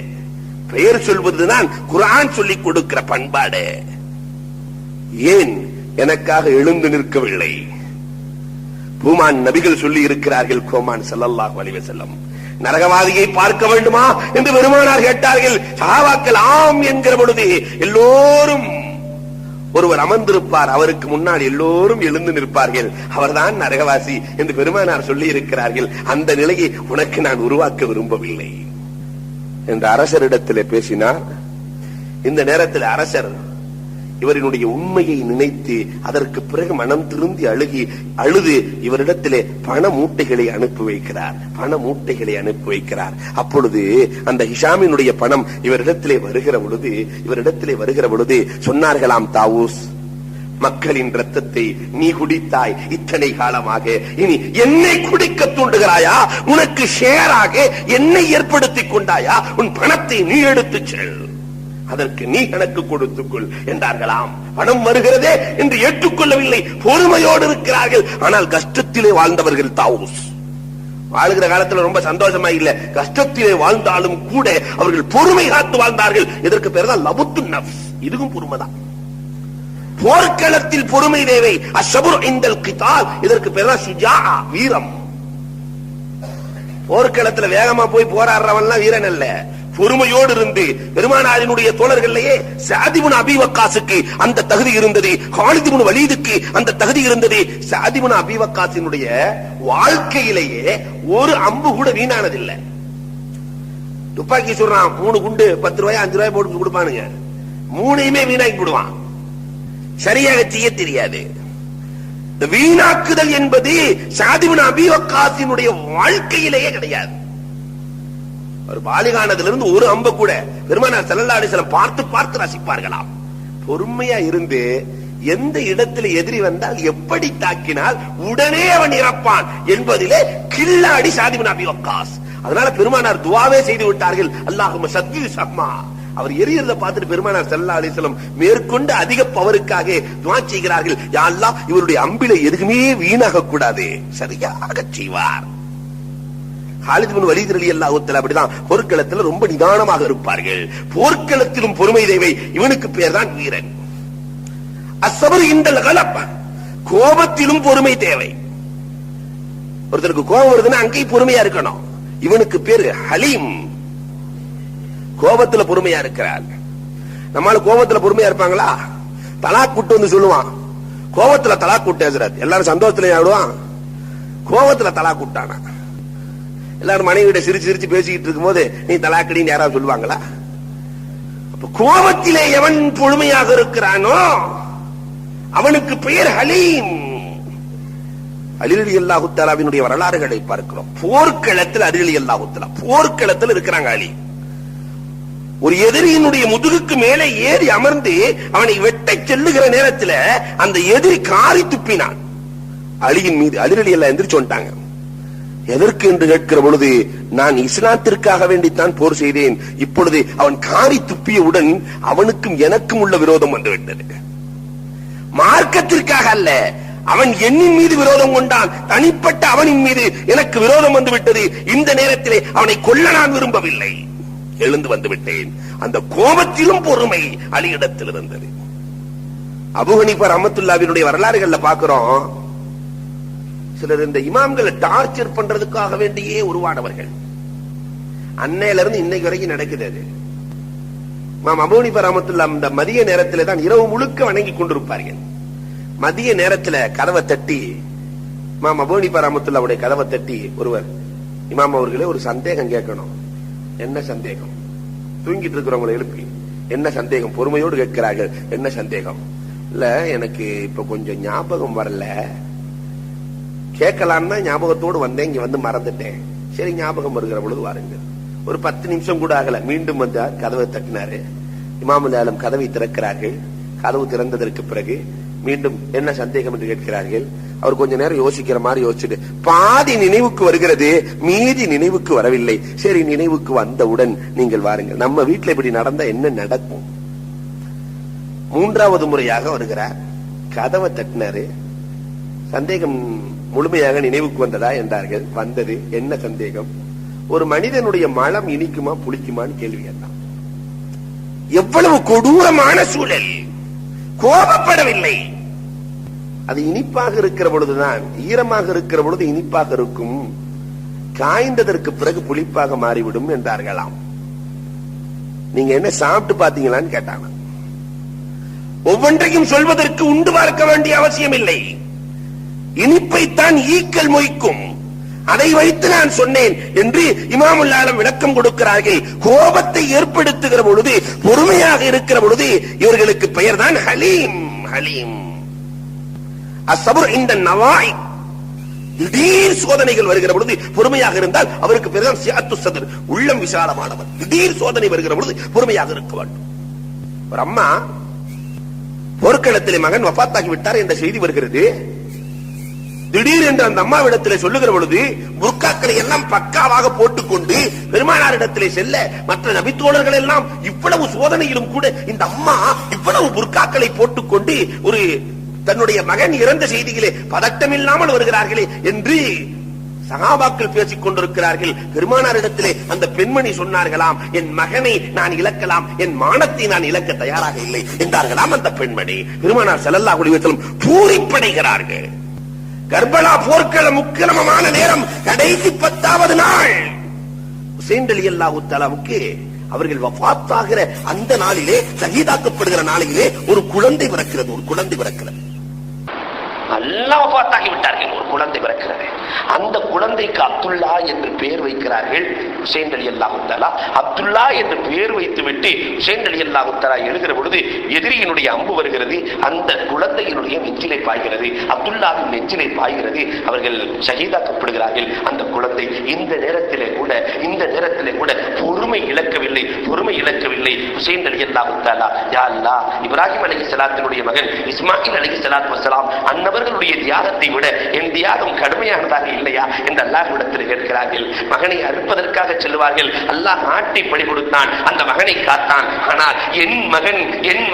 பெயர் சொல்வதுதான் குர்ஆன் சொல்லிக் கொடுக்கிற பண்பாடு. ஏன் எனக்காக எழுந்து நிற்கவில்லை? பூமான் நபிகள் சொல்லி இருக்கிறார்கள், கோமான் ஸல்லல்லாஹு அலைஹி வஸல்லம் நரகவாதியை பார்க்க வேண்டுமா என்று பெருமானார் கேட்டார்கள். சஹாபாக்கள் ஆம் என்கிற பொழுது எல்லோரும், ஒருவர் அமர்ந்திருப்பார், அவருக்கு முன்னால் எல்லோரும் எழுந்து நிற்பார்கள், அவர்தான் நரகவாசி என்று பெருமானார் சொல்லி இருக்கிறார்கள். அந்த நிலையை உனக்கு நான் உருவாக்க விரும்பவில்லை என்று அரசரிடத்தில் பேசினார். இந்த நேரத்தில் அரசர் இவரினுடைய உண்மையை நினைத்து அதற்கு பிறகு மனம் திருந்தி அழுது இவரிடத்திலே பண மூட்டைகளை அனுப்பி வைக்கிறார். அப்பொழுது அந்த ஹிஷாமினுடைய பணம் இவரிடத்திலே வருகிற பொழுது சொன்னார்களாம், தாவூஸ், மக்களின் ரத்தத்தை நீ குடித்தாய் இத்தனை காலமாக, இனி என்னை குடிக்க தூண்டுகிறாயா? உனக்கு ஷேராக என்னை ஏற்படுத்திக் கொண்டாயா? உன் பணத்தை நீ எடுத்துச் செல், அதற்கு நீ கணக்கு கொடுத்துக்கொள் என்றார்களாம். பணம் வருகிறதே என்று ஏற்றுக்கொள்ளவில்லை, பொறுமையோடு இருக்கிறார்கள். ஆனால் கஷ்டத்திலே வாழ்ந்தவர்கள் தாவூஸ். வாழ்கிற காலத்துல ரொம்ப சந்தோஷமா இல்ல, கஷ்டத்திலே வாழ்ந்தாலும் கூட அவர்கள் பொறுமை காத்து வாழ்ந்தார்கள். இதற்கு பேர் தான் லபுத்து நஃப்ஸ். இதுவும் பொறுமைதான். போர்க்களத்தில் பொறுமை தேவை. அஸ்ஸபுர் இன்தல் கிதால், இதற்கு பேர் தான் ஷுஜாஅ, வீரம். போர்க்களத்துல வேகமா போய் போராடுறவன்லாம் வீரன் அல்ல. பொறுமையோடு இருந்து பெருமானாரினுடைய தோழர்களையே சஅத் இப்னு அபீ வக்காஸுக்கு அந்த தகுதி இருந்தது, காலித் இப்னு வலீதுக்கு அந்த தகுதி இருந்தது. சஅத் இப்னு அபீ வக்காஸினுடைய வாழ்க்கையிலேயே ஒரு அம்பு கூட வீணானதில்லை. துப்பாக்கி சொல்றான், 3 குண்டு 10 ரூபாய் 5 ரூபாய் போட்டு கொடுப்பானுங்க, 3ஐயுமே வீணாக்கி விடுவான். சரியாக செய்ய தெரியாது. வீணாக்குதல் என்பது சஅத் இப்னு அபீ வக்காஸினுடைய வாழ்க்கையிலேயே கிடையாது. ஒரு பாலிகானதிலிருந்து ஒரு அம்பு கூட பெருமானார் ஸல்லல்லாஹு அலைஹி வஸல்லம் பார்த்து ரசிப்பார்களாம். பொறுமையா இருந்து எந்த இடத்துல எதிரி வந்தால் எப்படி தாக்கினால் உடனே அவன் இறப்பான் என்பதிலே கில்லாடி சஅத் இப்னு அபீ வக்காஸ். அதனால பெருமானார் துஆவே செய்து விட்டார்கள், அல்லாஹும்ம ஸத்திர் ஸஹ்மா. அவர் எரியறத பார்த்துட்டு பெருமானார் ஸல்லல்லாஹு அலைஹி வஸல்லம் மேற்கொண்டு அதிக பவருக்காக துஆ செய்கிறார்கள், யா அல்லாஹ் இவருடைய அம்பில எதுவுமே வீணாக கூடாது, சரியாக செய்வார். காலித் இப்னு வலீத் ரலியல்லாஹு தஆலா அப்படிதான் போர்க்களத்தில் ரொம்ப நிதானமாக இருப்பார்கள். போர்க்களத்திலும் பொறுமை தேவை. இவனுக்கு பேர் தான் வீரன். அஸ்ஸபர் இன்தல் கலப், கோபத்திலும் பொறுமை தேவை. ஒருத்தருக்கு கோபம் வருதுன்னா அங்கேயும் பொறுமையா இருக்கணும். இவனுக்கு பேரு ஹலீம், கோபத்துல பொறுமையா இருக்கிறார். நம்மால கோபத்துல பொறுமையா இருப்பாங்களா? தலாக் கூட்டு வந்து சொல்லுவான், கோபத்துல தலாக் கூட்டு ஹஜ்ரத். எல்லாரும் சந்தோஷத்துல ஆடுவான், கோபத்துல தலாக் கூட்டானா. எல்லாரும் மனைவிட சிரிச்சு பேசிக்கிட்டு இருக்கும் போது நீ தலாக்கடின்னு யாராவது சொல்லுவாங்களா? அப்ப கோபத்திலே எவன் பொறுமையாக இருக்கிறானோ அவனுக்கு பெயர் ஹலீம். அலி ரலியல்லாஹு தஆலாவினுடைய வரலாறுகளை பார்க்கிறோம். போர்க்களத்தில் அலி ரலியல்லாஹு தஆலா போர்க்களத்தில் இருக்கிறாங்க. அலி ஒரு எதிரியினுடைய முதுகுக்கு மேலே ஏறி அமர்ந்து அவனை வெட்ட செல்லுகிற நேரத்தில் அந்த எதிரி காரி துப்பினான். அலியின் மீது அலி ரலியல்லாஹு எந்திரிச்சு வந்துட்டாங்க. எதற்கு என்று கேட்கிற பொழுது, நான் இஸ்லாத்திற்காக வேண்டித்தான் போர் செய்தேன். இப்பொழுது அவன் காரி துப்பியவுடன் அவனுக்கும் எனக்கும் உள்ள விரோதம் வந்துவிட்டது. மார்க்கத்திற்காக அல்ல, அவன் என்னின் மீது விரோதம் கொண்டான், தனிப்பட்ட அவனின் மீது எனக்கு விரோதம் வந்துவிட்டது. இந்த நேரத்திலே அவனை கொல்ல நான் விரும்பவில்லை, எழுந்து வந்து விட்டேன். அந்த கோபத்திலும் பொறுமை அலியிடத்தில் இருந்தது. அபூ ஹனீஃபா ரஹ்மத்துல்லாஹினுடைய வரலாறுகள்ல பார்க்கிறோம், சிலர் இந்த இமாம்களை டார்ச்சர் பண்றதுக்காக வேண்டியே உருவானவர்கள். அன்னையில இருந்து இன்னைக்கு வரைக்கும் நடக்குது. அது அபூ ஹனீஃபா ரஹ்மத்துல்லாஹி இந்த மதிய நேரத்திலே தான் இரவு முழுக்க வணங்கி கொண்டிருப்பார்கள். மதிய நேரத்தில் கதவை தட்டி அபூ ஹனீஃபா ரஹ்மத்துல்லாஹி கதவை தட்டி ஒருவர், இமாம் அவர்களே ஒரு சந்தேகம் கேட்கணும். என்ன சந்தேகம்? தூங்கிட்டு இருக்கிறவங்களை எழுப்பி என்ன சந்தேகம்? பொறுமையோடு கேட்கிறார்கள். என்ன சந்தேகம்? இல்ல எனக்கு இப்ப கொஞ்சம் ஞாபகம் வரல, கேட்கலான்னா ஞாபகத்தோடு வந்தேன், இங்க வந்து மறந்துட்டேன். சரி, ஞாபகம் வருகிற பொழுது வாருங்க. ஒரு 10 நிமிஷம் கூட ஆகல, மீண்டும் வந்தார், கதவை தட்டினாரு. இமாமுல் ஆலம் கதவை திறக்கிறார்கள். கதவு திறந்ததற்கு பிறகு மீண்டும் என்ன சந்தேகம் என்று கேட்கிறார்கள். அவர் கொஞ்ச நேரம் யோசிக்கிற மாதிரி யோசிச்சுட்டு, பாதி நினைவுக்கு வருகிறது, மீதி நினைவுக்கு வரவில்லை. சரி, நினைவுக்கு வந்தவுடன் நீங்கள் வாருங்கள், நம்ம வீட்டுல இப்படி நடந்தா என்ன நடக்கும். 3வது முறையாக வருகிறார், கதவை தட்டினாரு. சந்தேகம் முழுமையாக நினைவுக்கு வந்ததா என்றார்கள். வந்தது. என்ன சந்தேகம்? ஒரு மனிதனுடைய மலம் இனிக்குமா புளிக்குமான்னு கேள்வி கேட்டான். எவ்வளவு கொடூரமான சூழல்! கோபப்படவில்லை. அது இனிப்பாக இருக்கிற பொழுதுதான், ஈரமாக இருக்கிற பொழுது இனிப்பாக இருக்கும், காய்ந்ததற்கு பிறகு புளிப்பாக மாறிவிடும் என்றார்களாம். நீங்க என்ன சாப்பிட்டு பாத்தீங்களான்னு கேட்டாங்க. ஒவ்வொன்றையும் சொல்வதற்கு உண்டு பார்க்க வேண்டிய அவசியம் இல்லை. இனிப்பைத்தான் ஈக்கள் மொய்க்கும், அதை வைத்து நான் சொன்னேன் என்று இமாமுல் ஆலம் விளக்கம் கொடுக்கிறார்கள். கோபத்தை ஏற்படுத்துகிற பொழுது, பொறுமையாக இருக்கிற பொழுது இவர்களுக்கு பெயர் தான் ஹலீம். ஹலீம் அஸ்ஸபர் இந்த நவாய். திடீர் சோதனைகள் வருகிற பொழுது பொறுமையாக இருந்தால் அவருக்கு பெயர் தான் சிஅத்து ஸத்ர், உள்ளம் விசாலமானவர். திடீர் சோதனை வருகிற பொழுது பொறுமையாக இருக்க வேண்டும். ஒரு அம்மா போர்க்களத்திலே மகன் வஃபாத்தாகி விட்டார் என்ற செய்தி வருகிறது. திடீர் என்று அந்த அம்மாவிடத்திலே சொல்லுகிற பொழுது புர்காக்களை எல்லாம் பக்காவாக போட்டுக்கொண்டு பெருமானாரிடத்திலே செல்ல, மற்ற நபித்தோழர்கள் எல்லாம் இவ்வளவு சோதனையிலும் கூட இந்த அம்மா இவ்வளவு புர்காக்களை போட்டுக்கொண்டு ஒரு தன்னுடைய மகன் இறந்த செய்திகளே பதட்டமில்லாமல் வருகிறார்களே என்று சகாபாக்கள் பேசிக் கொண்டிருக்கிறார்கள். பெருமானாரிடத்திலே அந்த பெண்மணி சொன்னார்களாம், என் மகனை நான் இழக்கலாம், என் மானத்தை நான் இழக்க தயாராக இல்லை என்றார்களாம் அந்த பெண்மணி. பெருமானார் ஸல்லல்லாஹு அலைஹி வஸல்லம் பூரிப்படைகிறார்கள். கர்பலா போர்க்களம் முக்கியமான நேரம், கடைசி 10வது நாள். ஹுசைன் ரலியல்லாஹு தஆலாவுக்கு அவர்கள் வஃபாத்தாகிற அந்த நாளிலே, ஷஹீதாக்கப்படுகிற நாளிலே ஒரு குழந்தை பிறக்கிறது. ஒரு குழந்தை பிறக்கிறது. நல்லா வஃபாத்தாகி விட்டார்கள். ஒரு குழந்தை பிறக்கிறது. அந்த குழந்தைக்கு அப்துல்லா என்று பெயர் வைக்கிறார்கள். ஹுசைன் ரலியல்லாஹு தஆலா அப்துல்லா என்று பெயர் வைத்துவிட்டு ஹுசைன் ரலியல்லாஹு தஆலா எழுகிற பொழுது எதிரியினுடைய அம்பு வருகிறது. அந்த குழந்தையினுடைய நெஞ்சிலே பாய்கிறது. அப்துல்லாவின் நெஞ்சிலே பாய்கிறது. அவர்கள் ஷஹீதாக்கப்படுகிறார்கள். அந்த குழந்தை இந்த நேரத்திலே கூட பொறுமை இழக்கவில்லை. ஹுசைன் ரலியல்லாஹு தஆலா, யா அல்லாஹ், இப்ராஹிம் அலைஹிஸ்ஸலாத்தினுடைய மகன் இஸ்மாயில் அலைஹிஸ்ஸலாத்து வஸ்ஸலாம் அன்னவர்களுடைய தியாகத்தை விட என் தியாகம் கடுமையானதாக இல்லையா என்று அல்லாஹ்விடத்தில் கேட்கிறார்கள். மகனை அறுப்பதற்காக செல்வார்கள். அல்லாஹ் ஆட்டை பலி கொடுத்தான், அந்த மகனை காத்தான். ஆனால் என்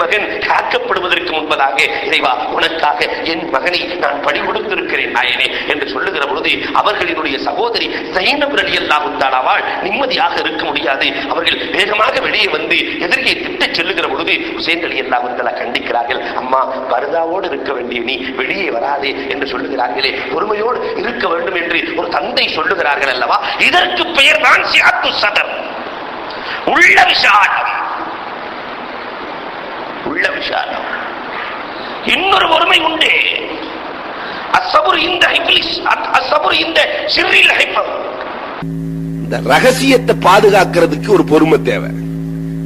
மகன் காக்கப்படுவதற்கு முன்பதாக, இறைவா, உனக்காக என் மகனை நான் பலி கொடுத்திருக்கிறேன் நாயனே என்று சொல்லுகிற பொழுது அவர்களினுடைய சகோதரி ஸைனப் ரலியல்லாஹு தஆலாவால் நிம்மதியாக இருக்க முடியாது. அவர்கள் வேகமாக வெளியே வந்து எதிரியை திட்டச் செல்லுகிற பொழுது ஹுசைன் ரலியல்லாஹு தஆலா கண்டிக்கிறார்கள். அம்மா, பர்தாவோடு இருக்க வேண்டிய நீ வெளியே வராதே என்று சொல்லுகிறார்களே, பொறுமையோடு இருக்க வேண்டும் என்று ஒரு தந்தை சொல்லுகிறார்கள் அல்லவா? இதற்கு பெயர் தான் சிஅத்து ஸத்ர், உள்ள விசாலம். உள்ள விசாலம். இன்னொரு பொறுமை உண்டு. அஸ்ஸபுர் இந்த இப்லிஸ், அஸ்ஸபுர் இந்த சிர்ரில் ஹிஃபல். இந்த ரகசியத்தை பாதுகாக்கிறதுக்கு ஒரு பொறுமை தேவை.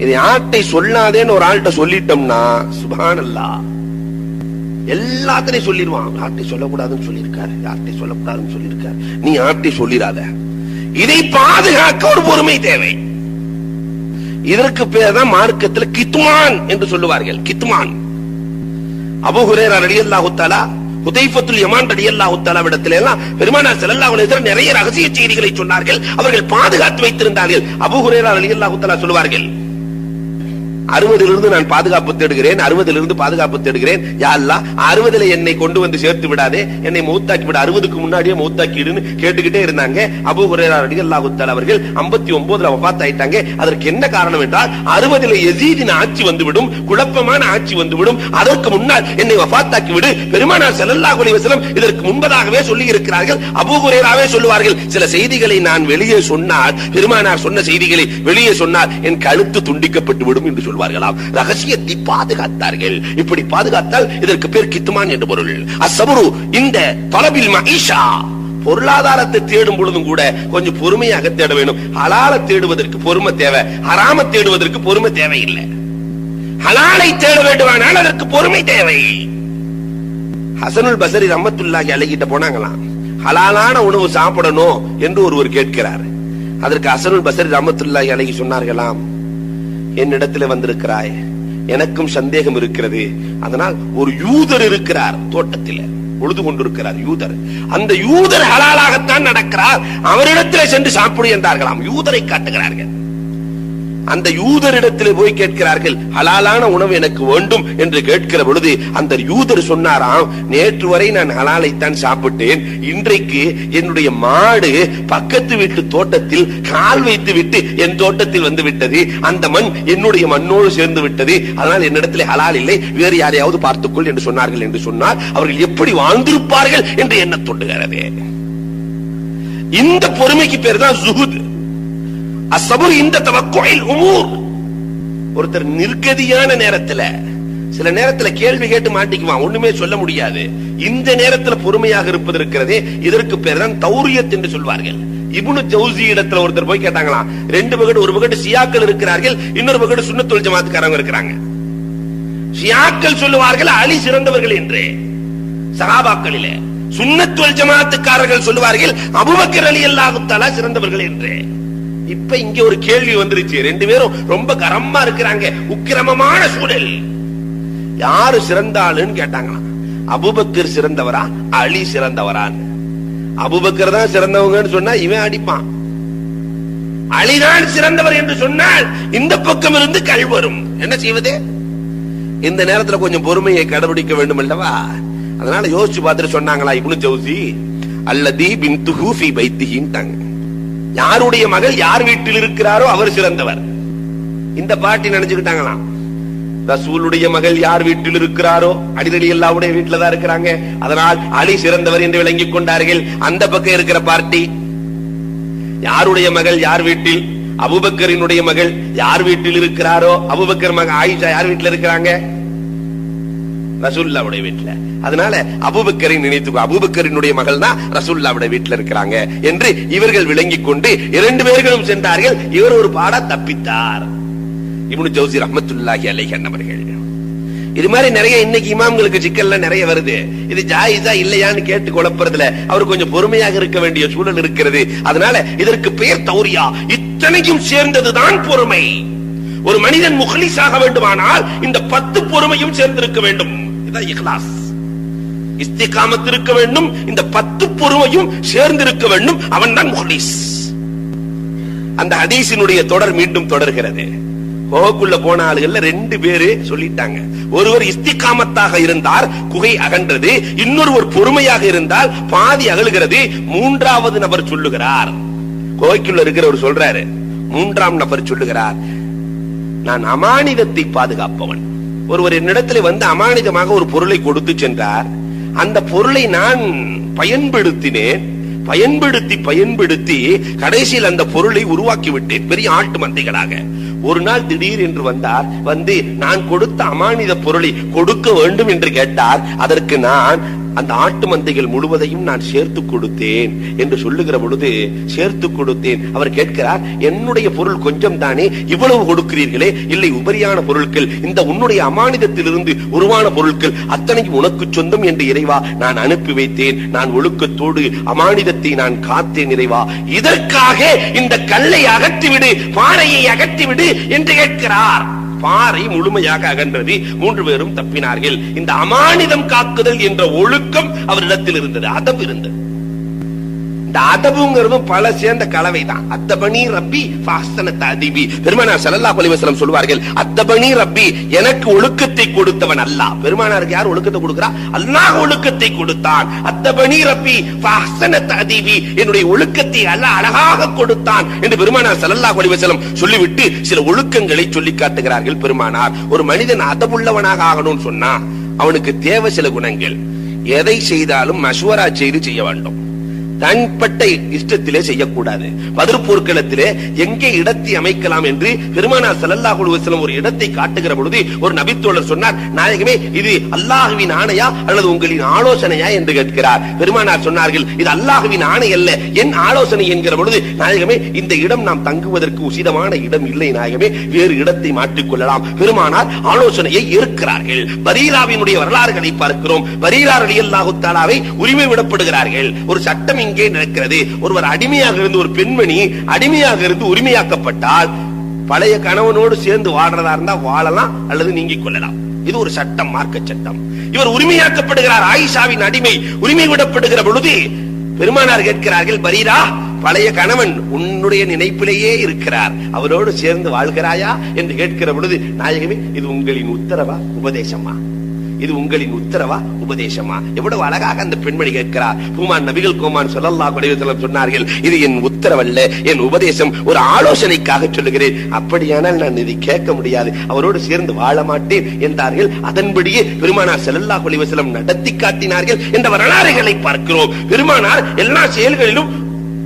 இதை ஆட்டை சொல்லாதேன்னு ஒரு ஆள்கிட்ட சொல்லிட்டோம்னா சுப்ஹானல்லாஹ் எல்லாத்தையும் சொல்லிடுவான். ஆட்டை சொல்லக்கூடாதுன்னு சொல்லியிருக்காரு, ஆட்டை சொல்லக்கூடாதுன்னு சொல்லியிருக்காரு, நீ ஆட்டை சொல்லிடாத. இதை பாதுகாக்க ஒரு பொறுமை தேவை. இதற்கு பேர் தான் மார்க்கத்தில் கித்மான் என்று சொல்லுவார்கள். கித்மான். அபூ ஹுரைரா ரலியல்லாஹு தஆலா, ஹுதைஃபத்துல் யமான் ரலியல்லாஹு தஆலா இடத்திலே எல்லாம் பெருமானார் ஸல்லல்லாஹு அலைஹி வஸல்லம் நிறைய ரகசிய செய்திகளை சொன்னார்கள். அவர்கள் பாதுகாத்து வைத்திருந்தார்கள். அபூ ஹுரைரா ரலியல்லாஹு தஆலா சொல்வார்கள், 60 நான் பாதுகாப்பு தேடுகிறேன், 60 பாதுகாப்பு தேடுகிறேன். யா அல்லாஹ், 60 என்னை கொண்டு வந்து சேர்த்து விடாதே, என்னை மௌத்தாக்கி விட, 60க்கு முன்னாடியே மௌத்தாக்கிடுன்னு கேட்டுக்கிட்டே இருந்தாங்க. அபூ ஹுரைரா ரலியல்லாஹு தஆலா அவர்கள் 59ல வஃபாத் ஆயிட்டாங்க. அதற்கு என்ன காரணம் என்றால், 60 யஸீதின் ஆட்சி வந்துவிடும், குழப்பமான ஆட்சி வந்துவிடும், அதற்கு முன்னால் என்னை வஃபாத்தாக்கி விடு. பெருமானார் ஸல்லல்லாஹு அலைஹி வஸல்லம் இதற்கு முன்பதாகவே சொல்லி இருக்கிறார்கள். அபூ ஹுரைராவே சொல்லுவார்கள், சில செய்திகளை நான் வெளியே சொன்னால், பெருமானார் சொன்ன செய்திகளை வெளியே சொன்னால் என் கழுத்து துண்டிக்கப்பட்டு விடும் என்று ரகசியத்தை பாதுகாத்தார்கள். இப்படி பாதுகாத்தால் இதற்கு பேர் கித்மான் என்று பொருள். அஸ்ஸபுரு இந்த தலபில் மஈஷா, பொருளாதாரத்தை தேடும் பொழுதும் கூட கொஞ்சம் பொறுமையாக தேட வேண்டும். ஹலால தேடுவதற்கு பொறுமை தேவை, ஹராம தேடுவதற்கு பொறுமை தேவையில்லை. ஹலாலை தேட வேண்டுமானால் அதற்கு பொறுமை தேவை. ஹசனுல் பஸரி ரஹ்மத்துல்லாஹி அலைஹி கிட்ட போனாங்களாம். ஹலாலான உணவு சாப்பிடணும் என்று ஒருவர் கேட்கிறார். அதற்கு ஹசனுல் பஸரி ரஹ்மத்துல்லாஹி அலைஹி சொன்னார்களாம், என்னிடத்துல வந்திருக்கிறாய், எனக்கும் சந்தேகம் இருக்கிறது. அதனால் ஒரு யூதர் இருக்கிறார், தோட்டத்தில் உழுது கொண்டிருக்கிறார் யூதர். அந்த யூதர் ஹலாலாகத்தான் நடக்கிறார், அவரிடத்தில் சென்று சாப்பிடு என்றார்களாம். யூதரை காட்டுகிறார்கள். அந்த யூதரிடத்தில் போய் கேட்கிறார்கள், ஹலாலான உணவு எனக்கு வேண்டும் என்று கேட்கிற பொழுது அந்த யூதர் சொன்னாராம், நேற்று வரை நான் ஹலாலைத்தான் சாப்பிட்டேன், இன்றைக்கு என்னுடைய மாடு பக்கத்து வீட்டு தோட்டத்தில் கால் வைத்து விட்டு என் தோட்டத்தில் வந்து விட்டது, அந்த மண் என்னுடைய மண்ணோடு சேர்ந்து விட்டது, அதனால் என்னிடத்தில் ஹலால் இல்லை, வேறு யாரையாவது பார்த்துக்கொள் என்று சொன்னார்கள். என்று சொன்னால் அவர்கள் எப்படி வாழ்ந்திருப்பார்கள் என்று எண்ண தோன்றுகிறது. இந்த பொறுமைக்கு பேர் தான் ஜுஹுத். அஸ்ஸபுர் இந்த தவக்குல் உமூர். ஒருத்தர் நிர்கதியான நேரத்துல சில நேரத்துல கேள்வி கேட்டு மாட்டிக்குவான், ஒண்ணுமே சொல்ல முடியாது. இந்த நேரத்துல பொறுமையாக இருப்பது இருக்கிறதே, இதற்கு பேர் தான் தௌரியத் என்று சொல்வார்கள். இப்னு ஜௌசி இடத்துல ஒருத்தர் போய் கேட்டாங்களாம், ரெண்டு பக்கத்து, ஒரு பக்கத்து ஷியாக்கள் இருக்கிறார்கள், இன்னொரு பக்கத்து சுன்னத் வல் ஜமாத்துக்காரங்க இருக்கிறாங்க. ஷியாக்கள் சொல்லுவார்கள் அலி சிறந்தவர்கள் என்று சஹாபாக்களிலே, சுன்னத் வல் ஜமாத்துக்காரர்கள் சொல்லுவார்கள் அபூபக்கர் ரலியல்லாஹு தஆலா சிறந்தவர்கள் என்று. இப்ப இங்க ஒரு கேள்வி வந்துருச்சு, ரெண்டு பேரும் ரொம்ப கரமா இருக்கிறாங்க, உக்கிரமமான சூழல். யாரு சிறந்த ஆளுன்னு கேட்டாங்களாம். அபூபக்கர் சிறந்தவரா அலி சிறந்தவரான்னு. அபூபக்கர் தான் சிறந்தவங்கன்னு சொன்னா இவன் அடிப்பான், அலிதான் சிறந்தவர் என்று சொன்னால் இந்த பக்கம் இருந்து கல் வரும். என்ன செய்வது? இந்த நேரத்துல கொஞ்சம் பொறுமையை கடைபிடிக்க வேண்டும் அல்லவா? அதனால யோசிச்சு பார்த்துட்டு சொன்னாங்களா இப்னு ஜௌசி, அல்லதி பின்துஹு ஃபீ பைத்திஹின்டாங்க. யாருடைய மகள் யார் வீட்டில் இருக்கிறாரோ அவர் சிறந்தவர். இந்த பாட்டி நினைச்சுக்கிட்டாங்களாம், ரசூலுடைய மகள் யார் வீட்டில் இருக்கிறாரோ, அலி ரலியல்லாஹுடைய வீட்டில தான் இருக்கிறாங்க, அதனால் அலி சிறந்தவர் என்று விளங்கிக் கொண்டார்கள். அந்த பக்கம் இருக்கிற பார்ட்டி யாருடைய மகள் யார் வீட்டில், அபூபக்கரினுடைய மகள் யார் வீட்டில் இருக்கிறாரோ, அபூபக்கர் மகள் ஆயிஷா யார் வீட்டில் இருக்கிறாங்க, ரசூலுல்லாஹுடைய வீட்டில. அதனால அபூபக்கரை நினைத்து, அபூபக்கரினுடைய மகள் தான் ரசூலுல்லாஹுடைய வீட்டில் இருக்கிறாங்க என்று இவர்கள் விளங்கிக் கொண்டு இரண்டு பேர்களும் சென்றார்கள். இவர் ஒரு பாடா தப்பித்தார். இப்னு ஜௌசி ரஹ்மத்துல்லாஹி அலைஹி அவர்கள். இது மாதிரி நிறைய இன்னைக்கு இமாம்களுக்கு சிக்கல்ல நிறைய வருது. இது ஜாயிஸா இல்லையான்னு கேட்டு குழப்பறதுல அவர் கொஞ்சம் பொறுமையாக இருக்க வேண்டிய சூழல் இருக்கிறது. அதனால இதற்கு பெயர் தௌரியா. இத்தனைக்கும் சேர்ந்ததுதான் பொறுமை. ஒரு மனிதன் முஹ்லிஸாக வேண்டுமானால் இந்த 10 பொறுமையும் சேர்ந்திருக்க வேண்டும். இதுதான் இக்லாஸ். இஸ்திகாமத் இருக்க வேண்டும், இந்த 10 பொறுமையும் சேர்ந்திருக்க வேண்டும், அவன் தான் முஹ்லிஸ். அந்த ஹதீஸினுடைய தொடர் மீண்டும் தொடர்கிறது. குகைக்குள்ள போன ஆளுகள்ல 2 பேரு சொல்லிட்டாங்க. ஒருவர் இஸ்திகாமத்தாக இருந்தார், குகை அகன்றது. இன்னொருவர் பொறுமையாக இருந்தால் பாதி அகலுகிறது. மூன்றாவது நபர் சொல்லுகிறார், குகைக்குள்ள இருக்கிறவர் சொல்றாரு, மூன்றாம் நபர் சொல்லுகிறார், நான் அமானிதத்தை பாதுகாப்பவன். ஒருவர் என்னிடத்தில் வந்து அமானிதமாக ஒரு பொருளை கொடுத்து சென்றார். அந்த பொருளை நான் பயன்படுத்தினேன். பயன்படுத்தி கடைசியில் அந்த பொருளை உருவாக்கி விட்டேன் பெரிய ஆட்டு மந்தைகளாக. ஒரு நாள் திடீர் என்று வந்தார், வந்து நான் கொடுத்த அமானித பொருளை கொடுக்க வேண்டும் என்று கேட்டார். அதற்கு நான் அந்த ஆட்டு மந்தைகள் முழுவதையும் நான் சேர்த்து கொடுத்தேன் என்று சொல்லுகிற பொழுது, சேர்த்து கொடுத்தேன். அவர் கேட்கிறார், என்னுடைய பொருள் கொஞ்சம் தானே, இவ்வளவு கொடுக்கிறீர்களே? இல்லை, உபரியான பொருட்கள், இந்த உன்னுடைய அமானிதத்திலிருந்து உருவான பொருட்கள் அத்தனையும் உனக்கு சொந்தம் என்று இறைவா நான் அனுப்பி வைத்தேன். நான் ஒழுக்கத்தோடு அமானிதத்தை நான் காத்தேன் இறைவா. இதற்காக இந்த கல்லை அகற்றிவிடு, பாறையை அகற்றிவிடு என்று கேட்கிறார். பாறை முழுமையாக அகன்றது. 3 பேரும் தப்பினார்கள். இந்த அமானிதம் காக்குதல் என்ற ஒழுக்கம் அவரிடத்தில் இருந்தது, அதப் இருந்தது. இந்த அதபுங்கிறதும் பல சேர்ந்த கலவை தான். அத்தபனி ரப்பி ஃபாஹ்ஸன தஅதீபி. பெருமானார் ஸல்லல்லாஹு அலைஹி வஸல்லம் சொல்வார்கள், அத்தபனி ரப்பி, எனக்கு ஒழுக்கத்தை கொடுத்தவன் அல்லாஹ். பெருமானாருக்கு யார் ஒழுக்கத்தை கொடுக்கிறா? அல்லாஹ் ஒழுக்கத்தை கொடுத்தான். அத்தபனி ரப்பி ஃபாஹ்ஸன தஅதீபி, என்னுடைய ஒழுக்கத்தை அல்லாஹ் அழகாக கொடுத்தான் என்று பெருமானார் ஸல்லல்லாஹு அலைஹி வஸல்லம் சொல்லிவிட்டு சில ஒழுக்கங்களை சொல்லி காட்டுகிறார்கள் பெருமானார். ஒரு மனிதன் அதபுள்ளவனாக ஆகணும்னு சொன்னா அவனுக்கு தேவை சில குணங்கள். எதை செய்தாலும் மஷ்வரா செய்து செய்ய வேண்டும். தனிப்பட்ட இஷ்டத்திலே செய்யக்கூடாது. பதிர் போர்க்களத்திலே எங்கே இடத்தை அமைக்கலாம் என்று பெருமானார் ஸல்லல்லாஹு அலைஹி வஸல்லம் ஒரு இடத்தை காட்டுகிற பொழுது ஒரு நபித்தோழர் சொன்னார், நாயகமே, இது அல்லாஹ்வின் ஆணையா அல்லது உங்களின் ஆலோசனையா என்று கேட்கிறார். பெருமானார் சொன்னார்கள், இது அல்லாஹ்வின் ஆணை அல்ல, என் ஆலோசனை என்கிற பொழுது, நாயகமே, இந்த இடம் நாம் தங்குவதற்கு உசிதமான இடம் இல்லை நாயகமே, வேறு இடத்தை மாற்றிக் கொள்ளலாம். பெருமானார் ஆலோசனையை ஏற்கிறார்கள். பரீராவினுடைய வரலாறுகளை பார்க்கிறோம். பரீரா ரலியல்லாஹு தஆலாவை உரிமை விடப்படுகிறார்கள். ஒரு சட்டம் இங்கே நடக்கிறது. ஒருவர் அடிமையாக இருந்து, ஒரு பெண்மணி அடிமையாக இருந்து உரிமையாக்கப்பட்டால் பழைய கணவனோடு சேர்ந்து வாழ்றதா இருந்தா வாழலாம் அல்லது நீங்கிக் கொள்ளலாம். இது ஒரு சட்டம், மார்க்க சட்டம். இவர் உரிமையாக்கப்படுகிறார். ஆயிஷாவின் அடிமை உரிமை விடப்படுகிற பொழுது பெருமானார் கேட்கிறார்கள், பரீரா, பழைய கணவன் உன்னுடைய நினைப்பிலேயே இருக்கிறார், அவரோடு சேர்ந்து வாழ்கிறாயா என்று கேட்கிற பொழுது, நாயகமே, இது உங்களின் உத்தரவா உபதேசமா? இது உங்களின் உத்தரவா உபதேசமா? எவ்வளவு அழகாக அந்த பெண்மணி கேட்கிறார். பூமான் நபிகள் கோமான் ஸல்லல்லாஹு அலைஹி வஸல்லம் சொன்னார்கள், இது என் உத்தரவல்ல, என் உபதேசம், ஒரு ஆலோசனைக்காக சொல்லுகிறேன். அப்படியானால் நான் இதை கேட்க முடியாது, அவரோடு சேர்ந்து வாழ மாட்டேன் என்றார்கள். அதன்படியே பெருமானார் ஸல்லல்லாஹு அலைஹி வஸல்லம் நடத்தி காட்டினார்கள் என்ற வரலாறுகளை பார்க்கிறோம். பெருமானார் எல்லா செயல்களிலும்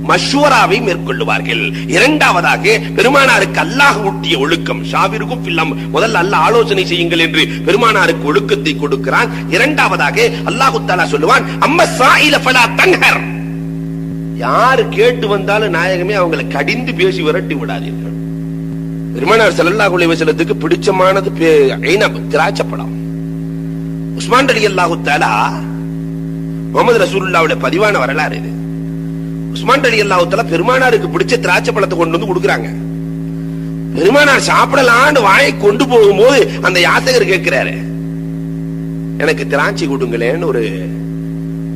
மஷ்வராவை மேற்கொள்ளுவார்கள். இரண்டாவதாக பெருமானாருக்கு அல்லாஹ் ஊட்டிய ஒழுக்கம், ஷாவிருக்கும் பில்லம், முதல்ல அல்லாஹ் ஆலோசனை செய்யுங்கள் என்று பெருமானாருக்கு ஒழுக்கத்தை கொடுக்கிறான். இரண்டாவதாக அல்லாஹ் தஆலா சொல்லுவான், அம்மா ஸாயில ஃபலா தன்ஹர், யாரு கேட்டு வந்தாலும் நாயகமே அவங்களை கடிந்து பேசி விரட்டி விடாதீர்கள். பெருமானார் ஸல்லல்லாஹு அலைஹி வஸல்லத்துக்கு பிடிச்சமானது திராட்சைப்பழம். உஸ்மான் ரலியல்லாஹு தஆலா, முஹம்மது ரசூலுல்லாஹ்வுடைய பதிவான வரலாறு இது. உஸ்மான் ரலியல்லாஹு தஆலா பெருமானாருக்கு பிடிச்ச திராட்சை பழத்தை கொண்டு வந்து கொடுக்குறாங்க. பெருமானார் சாப்பிடலான்னு வாயை கொண்டு போகும்போது அந்த யாசகர் கேட்கிறாரு, எனக்கு திராட்சை கொடுங்களேன்னு ஒரு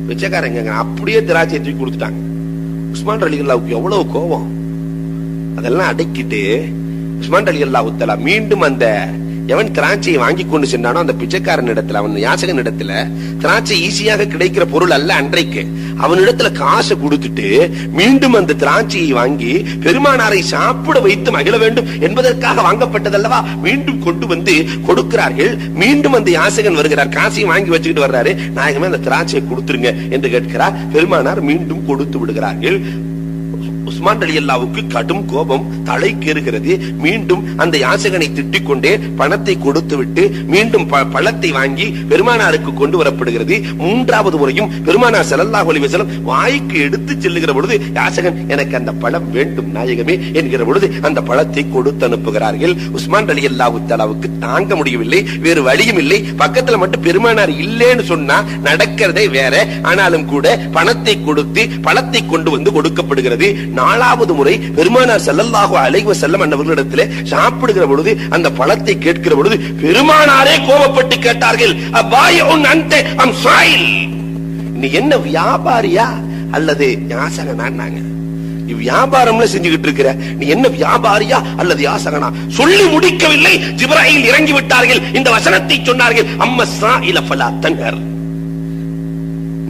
பிச்சைக்காரங்க அப்படியே திராட்சை தூக்கி கொடுத்துட்டாங்க. உஸ்மான் ரலியல்லாஹுக்கு எவ்வளவு கோபம். அதெல்லாம் அடக்கிட்டு உஸ்மான் ரலியல்லாஹு தஆலா மீண்டும் அந்த எவன் திராட்சையை வாங்கி கொண்டு சென்றானோ அந்த பிச்சைக்காரன் இடத்துல, அவன் யாசகன் இடத்துல, திராட்சை ஈஸியாக கிடைக்கிற பொருள் அல்ல அன்றைக்கு, அவனிடத்துல காசை கொடுத்துட்டு மீண்டும் அந்த திராட்சையை வாங்கி பெருமானாரை சாப்பிட வைத்து மகிழ வேண்டும் என்பதற்காக வாங்கப்பட்டதல்லவா, மீண்டும் கொண்டு வந்து கொடுக்கிறார்கள். மீண்டும் அந்த யாசகன் வருகிறார், காசையும் வாங்கி வச்சுக்கிட்டு வர்றாரு. நாயகமே அந்த திராட்சையை கொடுத்துருங்க என்று கேட்கிறார். பெருமானார் மீண்டும் கொடுத்து விடுகிறார்கள். உஸ்மான் ரலியல்லாஹுவுக்கு கடும் கோபம் தலைக்கேறுகிறது. மீண்டும் அந்த யாசகனை திட்டிக் கொண்டே பணத்தை கொடுத்து விட்டு மீண்டும் பழத்தை வாங்கி பெருமானாருக்கு கொண்டு வரப்படுகிறது. மூன்றாவது முறையும் பெருமானார் ஸல்லல்லாஹு அலைஹி வஸல்லம் வாய்க்கு எடுத்து செல்லுகிற பொழுது யாசகன், எனக்கு அந்த பழம் வேண்டும் நாயகமே என்கிற பொழுது அந்த பழத்தை கொடுத்து அனுப்புகிறார்கள். உஸ்மான் ரலியல்லாஹு தஆலாவுக்கு தாங்க முடியவில்லை, வேறு வழியும் இல்லை. பக்கத்துல மட்டும் பெருமானார் இல்லேன்னு சொன்னா நடக்கிறதே வேற, ஆனாலும் கூட பணத்தை கொடுத்து பழத்தை கொண்டு வந்து கொடுக்கப்படுகிறது. நாலாவது முறை பெருமானார் ஸல்லல்லாஹு அலைஹி வஸல்லம் அவர்களிடத்திலே சாப்பிடுகிற பொழுது அந்த பழத்தை கேட்கிற பொழுது பெருமானாரே கோபப்பட்டு கேட்டார்கள், அபாயுன் அன்த அம் ஸாயில், நீ என்ன வியாபாரியா அல்லது யாசகனான்னாங்க. வியாபாரம்ல செஞ்சுக்கிட்டு இருக்கிற, நீ என்ன வியாபாரியா அல்லது யாசகனா? சொல்லி முடிக்கவில்லை, ஜிப்ராயில் இறங்கி விட்டார்கள். இந்த வசனத்தை சொன்னார்கள், அம்மா ஸாயில ஃபலா தன்ஹர்,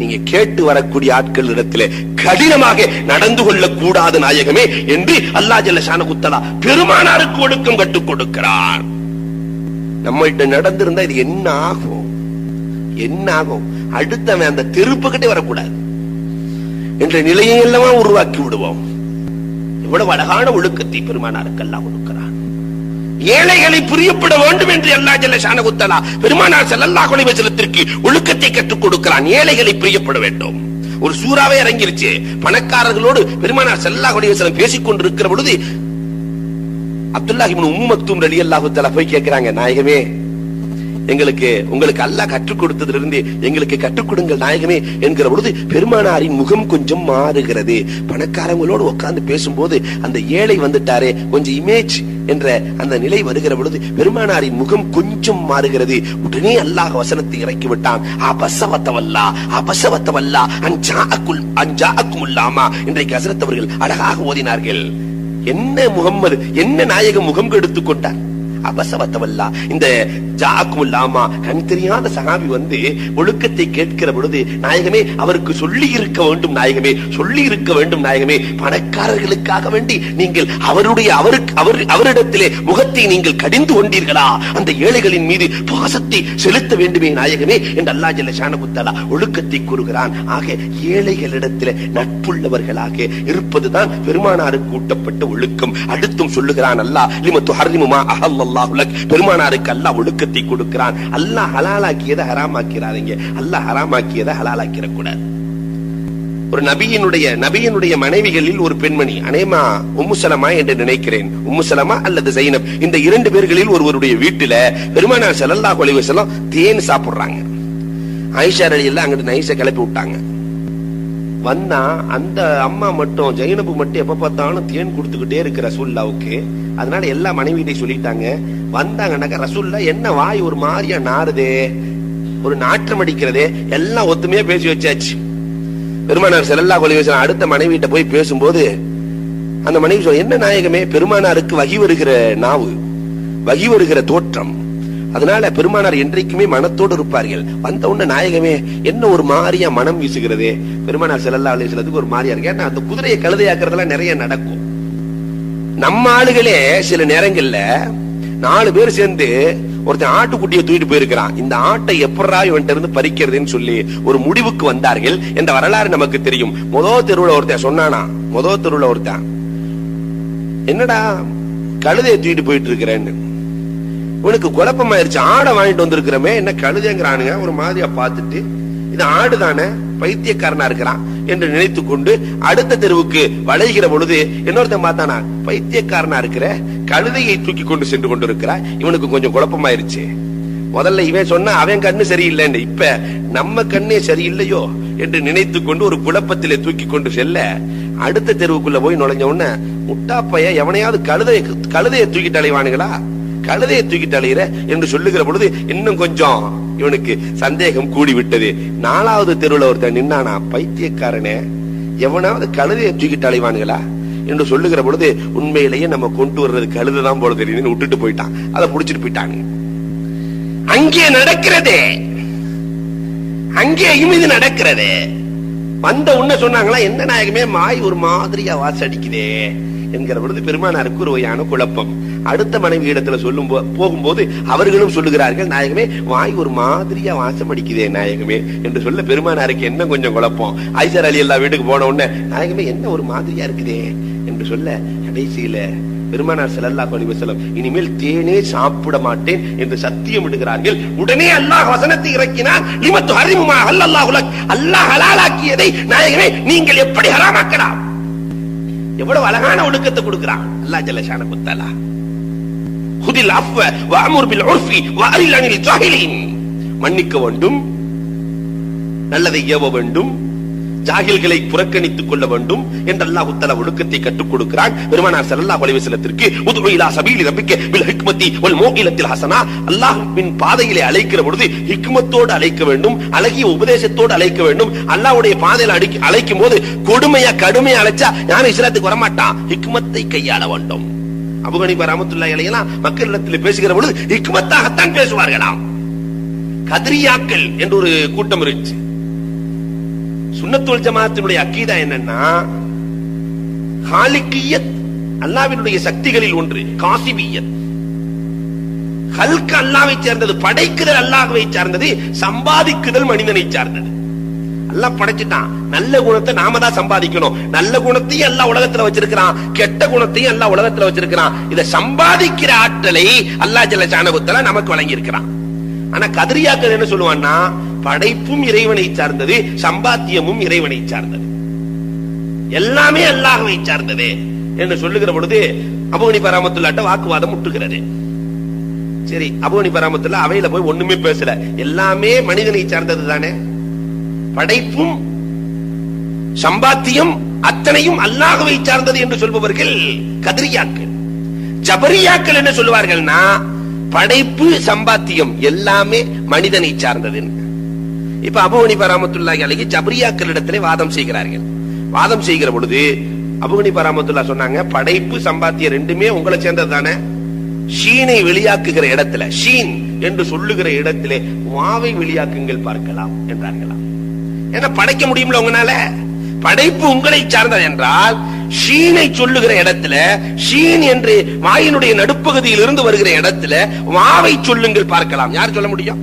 நீங்க கேட்டு வரக்கூடிய ஆட்கள் இடத்திலே கடினமாக நடந்து கொள்ள கூடாது நாயகமே என்று அல்லாஹ் ஜல்ல ஷானஹு தஆலா பெருமானாருக்கு ஒழுக்கம் கற்றுக் கொடுக்கிறார். நம்மள்ட்ட நடந்திருந்தா இது என்ன ஆகும்? என்ன ஆகும்? அடுத்தவன் அந்த தெருப்புக்கிட்டே வரக்கூடாது என்ற நிலையை எல்லாம் உருவாக்கி விடுவோம். இவ்வளவு அழகான ஒழுக்கத்தை பெருமானாருக்கு அல்லாஹ் கொடுக்கிறார். ஏழைகளை பிரியப்பட வேண்டும் என்று அல்லாஹ் ஜல்ல ஷானஹு தஆலா பெருமானார் ஸல்லல்லாஹு அலைஹி வஸல்லத்திற்கு ஒழுக்கத்தை கற்றுக் கொடுக்கிறான். ஏழைகளை பிரியப்பட வேண்டும். ஒரு சூறாவே இறங்கிருச்சு. பணக்காரர்களோடு பெருமானார் ஸல்லல்லாஹு அலைஹி வஸல்லம் பேசிக் கொண்டிருக்கிற பொழுது அப்துல்லாஹ் இப்னு உம்மு மக்தூம் ரலியல்லாஹு தஆலா போய் கேட்கிறாங்க, நாயகமே உங்களுக்கு அல்லாஹ் கற்றுக் கொடுத்ததிலிருந்து எங்களுக்கு கற்றுக் கொடுங்கள் நாயகமே என்கிற பொழுது பெருமானாரின் முகம் கொஞ்சம் மாறுகிறது. பணக்காரங்களோடு உட்கார்ந்து பேசும்போது அந்த ஏழை வந்துட்டாரே, கொஞ்சம் இமேஜ் என்ற அந்த நிலை வருகிற பொழுது பெருமானாரின் முகம் கொஞ்சம் மாறுகிறது. உடனே அல்லாஹ் வசனத்தை இறக்கி விட்டான், அபசவத்தவல்லா அன்ஜாஅக்குமுல்லாமா. இன்றைக்கு ஹஸரத் அவர்கள் அழகாக ஓதினார்கள். என்ன முகம்மது, என்ன நாயகம் முகம் கெடுத்துக் கொண்டார்? அபசவத்தவல்லா. இந்த ஜாஅக்குமுல்லாமா, கண் தெரியாத சஹாபி வந்து ஒழுக்கத்தை கேட்கிற பொழுது, நாயகமே அவருக்கு சொல்லி இருக்க வேண்டும் நாயகமே, சொல்லி இருக்க வேண்டும் நாயகமே, பணக்காரர்களுக்காக வேண்டி நீங்கள் அவரிடத்திலே முகத்தை நீங்கள் கடிந்து கொண்டீர்களா? அந்த ஏழைகளின் மீது பாசத்தை செலுத்த வேண்டுமே நாயகமே என்று அல்லாஹ் ஜல்ல ஷானஹு தஆலா ஒழுக்கத்தை கூறுகிறான். ஆக ஏழைகளிடத்திலே நட்புள்ளவர்களாக இருப்பதுதான் பெருமானாருக்கு ஊட்டப்பட்ட ஒழுக்கம். அடுத்தும் சொல்லுகிறான் அல்லாஹ், லிம துஹர்ரிமு மா அஹல்லல்லாஹு லக், பெருமானாருக்கு அல்லாஹ் ஒழுக்கத்தை கொடுக்கிறான். அல்லாஹ் ஹலாலாக்கியதை ஹராமாக்கிறாதீங்க, அல்லாஹ் ஹராமாக்கியதை ஹலாலாக்கிற கூடாது. ஒரு நபியினுடைய மனைவிகளில் ஒரு பெண்மணி, அனேமா உம்மு சலமா என்று நினைக்கிறேன், உம்மு சலமா அல்லது ஜைனப், இந்த இரண்டு பேர்களில் ஒருவருடைய வீட்டுல பெருமானார் ஸல்லல்லாஹு அலைஹி வஸல்லம் தேன் சாப்பிடுறாங்க. ஆயிஷா ரலியல்லாஹு அங்கிட்டு நைஸா கிளப்பி விட்டாங்க. வந்தா அந்த அம்மா மட்டும், ஜைனபு மட்டும் எப்ப பார்த்தாலும் தேன் கொடுத்துக்கிட்டே இருக்கு ரசூலுல்லாவுக்கு. அதனால எல்லா மனைவியிட்டே சொல்லிட்டாங்க. வந்தாங்கன்னாக்க, ரசூலுல்லாஹ் என்ன வாய் ஒரு மாதிரியா நாறுதே, ஒரு நாற்றம் அடிக்கிறதே, எல்லாம் ஒத்துமையா பேசி வச்சாச்சு. பெருமானார் ஸல்லல்லாஹு அலைஹி வஸல்லம் அடுத்த மனைவிட்ட போய் பேசும்போது அந்த மனைவி சொல்ல, என்ன நாயகமே, பெருமானாருக்கு வகி வருகிற நாவு, வகி வருகிற தோற்றம், அதனால பெருமானார் என்றைக்குமே மனத்தோடு இருப்பார்கள். வந்த உடனே நாயகமே என்ன ஒரு மாரியா மனம் வீசுகிறதே. பெருமானார் ஸல்லல்லாஹு அலைஹி வஸல்லத்துக்கு ஒரு மாரியா இருக்கு. ஏன்னா அந்த குதிரையை கழுதையாக்குறதெல்லாம் நிறைய நடக்கும். நம்ம ஆளுகளே சில நேரங்கள்ல 4 பேர் சேர்ந்து ஒருத்தன் ஆட்டுக்குட்டியை தூக்கிட்டு போயிருக்கிறான். இந்த ஆட்டை எப்படா இவன்ட்ட இருந்து பறிக்கிறதுன்னு சொல்லி ஒரு முடிவுக்கு வந்தார்கள் என்ற வரலாறு நமக்கு தெரியும். முதல் தெருவுல ஒருத்தன் சொன்னானா, முதல் தெருவுல ஒருத்தன், என்னடா கழுதையை தூக்கிட்டு போயிட்டு இருக்கிறேன்னு. இவனுக்கு குழப்பமாயிருச்சு. ஆடை வாங்கிட்டு வந்திருக்கிறமே, என்ன கழுதைங்கிறானுங்க. ஒரு மாதிரியா பார்த்துட்டு, இது ஆடுதானே, பைத்தியக்காரனா இருக்கிறான் என்று நினைத்து கொண்டு அடுத்த தெருவுக்கு வளைகிற பொழுது இன்னொருத்தன் பார்த்தானா, பைத்தியக்காரனா இருக்கிற, கழுதையை தூக்கி கொண்டு சென்று கொண்டிருக்கிறார். இவனுக்கு கொஞ்சம் குழப்பமாயிருச்சு. முதல்ல இவன் சொன்ன அவன் கண்ணு சரியில்லைன்னு, இப்ப நம்ம கண்ணே சரியில்லையோ என்று நினைத்து கொண்டு ஒரு குழப்பத்திலே தூக்கி கொண்டு செல்ல அடுத்த தெருவுக்குள்ள போய் நுழைஞ்ச உடனே, முட்டாப்பைய எவனையாவது கழுதையை தூக்கிட்டு அலைவானுங்களா, கழுதையை தூக்கிட்டு அலையிற என்று சொல்லுகிற பொழுது இன்னும் கொஞ்சம் இவனுக்கு சந்தேகம் கூடி விட்டது. 4வது தெருவுல ஒருத்தன் நின்னானா, பைத்தியக்காரனே, எவனாவது கழுதையை தூக்கிட்டு அலைவானுங்களா என்று சொல்லுகிற பொழுது, உண்மையிலேயே நம்ம கொண்டு வர்றது கழுதைதான் போல தெரியுதுன்னு விட்டுட்டு போயிட்டான். அதை புடிச்சிட்டு போயிட்டாங்க. அங்கே நடக்கிறதே, அங்கேயும் இது நடக்கிறதே. வந்த உன்ன சொன்னாங்களா, என்ன நாயகமே மாய் ஒரு மாதிரியா வாசடிக்குதே என்கிற பொழுது பெருமானாருக்கு ஒரு வகையான குழப்பம். அடுத்த மனைவி இடத்துல சொல்லும் போகும்போது அவர்களும் சொல்லுகிறார்கள், நாயகமே வாய் ஒரு மாதிரியா வாசம் அடிக்குதே நாயகமே என்று சொல்ல பெருமானாருக்கு என்ன கொஞ்சம் குழப்பம். ஐசர் அலி எல்லா வீட்டுக்கு போன உடனே, நாயகமே என்ன ஒரு மாதிரியா இருக்குதே என்று சொல்ல கடைசியில பெருமானார் ஸல்லல்லாஹு அலைஹி வஸல்லம் இனிமேல் தேனே சாப்பிட மாட்டேன் என்று சத்தியம் இடுகிறார்கள். உடனே அல்லாஹ் வசனத்தை இறக்கினான், லிமத்து ஹரிமுமா அல்லாஹு லக், அல்லாஹ் ஹலாலாக்கியதை நாயகமே நீங்கள் எப்படி ஹராமாக்கலாம். எவ்வளவு அழகான ஒழுக்கத்தை கொடுக்கிறான் அல்லாஹ் ஜல்ல ஷானஹு வ தஆலா. ஹுதில் அஃவ வஅமுர் பில் உர்ஃபி வஅரில் அனில் ஜாஹிலீன். மன்னிக்க வேண்டும், நல்லதை ஏவ வேண்டும், ஜாகில்களை புறக்கணித்துக் கொள்ள வேண்டும் என்று அல்லாஹ் தஆலா ஒழுக்கத்தை கற்றுக் கொடுக்கிறான். பெருமானார் ஸல்லல்லாஹு அலைஹி வஸல்லத்திற்கு உது இலா சபீலி ரப்பிக்க பில் ஹிக்மதி வல் மௌஇலத்தில் ஹஸனா, அல்லாஹ்வின் பாதையிலே அழைக்கிற பொழுது ஹிக்மத்தோடு அழைக்க வேண்டும், அழகிய உபதேசத்தோடு அழைக்க வேண்டும். அல்லாஹ்வுடைய பாதையில அழைக்கும் போது கொடுமையா கடுமையா அழைச்சா யாரும் இஸ்லாத்துக்கு வரமாட்டான். ஹிக்மத்தை கையாள வேண்டும். அபூ ஹனீஃபா ரஹ்மத்துல்லாஹி அலைஹி மக்களிடத்தில் பேசுகிற பொழுது ஹிக்மத்தாகத்தான் பேசுவார்களாம். கத்ரியாக்கள் என்று ஒரு கூட்டம் இருந்துச்சு. சுன்னத்துல் ஜமாஅத்தினுடைய அக்கீதா என்னன்னா, காலிகியத் அல்லாஹ்வினுடைய சக்திகளில் ஒன்று, காசிபியத் ஹல்க் அல்லாஹ்வை சேர்ந்தது, படைக்குதல் அல்லாஹ்வை சார்ந்தது, சம்பாதிக்குதல் மனிதனை சார்ந்தது. அல்லாஹ் படைச்சிட்டான், நல்ல குணத்தை நாம தான் சம்பாதிக்கணும். நல்ல குணத்தையும் அல்லாஹ் உலகத்துல வச்சிருக்கிறான், கெட்ட குணத்தையும் அல்லாஹ் உலகத்துல வச்சிருக்கிறான். இதை சம்பாதிக்கிற ஆற்றலை அல்லாஹ் ஜல்ல ஷானஹு வ தஆலா நமக்கு வழங்கி இருக்கிறான். ஆனா கத்ரியாக்கள் என்ன சொல்லுவான்னா, படைப்பும் இறைவனை சார்ந்தது, சம்பாத்தியமும் இறைவனை சார்ந்தது, எல்லாமே அல்லாஹ்வை சார்ந்தது என்று சொல்லுகிற பொழுது அபூ ஹனீஃபா ரஹ்மத்துல்லாஹி வாக்குவாதம் முட்டுகிறது. சரி, அபூ ஹனீஃபா ரஹ்மத்துல்லாஹி அவையில போய் ஒண்ணுமே பேசல, எல்லாமே மனிதனை சார்ந்தது தானே, படைப்பும் சம்பாத்தியம் அத்தனையும் அல்லாஹ்வை சார்ந்தது என்று சொல்பவர்கள் கத்ரியாக்கள். ஜபரியாக்கள் என்ன சொல்லுவார்கள்னா, படைப்பு சம்பாத்தியம் எல்லாமே மனிதனை சார்ந்தது. இப்ப அபூ ஹனீஃபா ரஹ்மத்துல்லாஹி அலைஹி ஜபரியாக்களிடத்திலே வாதம் செய்கிறார்கள். வாதம் செய்கிற பொழுது அபூ ஹனீஃபா ரஹ்மத்துல்லாஹி சொன்னாங்க, படைப்பு சம்பாத்தியம் ரெண்டுமே உங்களை சேர்ந்தது தானே. ஷீனை வெளியாக்குகிற இடத்துல, ஷீன் என்று சொல்லுகிற இடத்திலே வாவை வெளியாக்குங்கள் பார்க்கலாம் என்றார்களாம். ஏன்னா படைக்க முடியும்ல உங்களால, படைப்பு உங்களை சார்ந்தது என்றால் ஷீனை சொல்லுகிற இடத்துல, ஷீன் என்று வாயினுடைய நடுப்பகுதியில் இருந்து வருகிற இடத்துல வாவை சொல்லுங்கள் பார்க்கலாம். யார் சொல்ல முடியும்?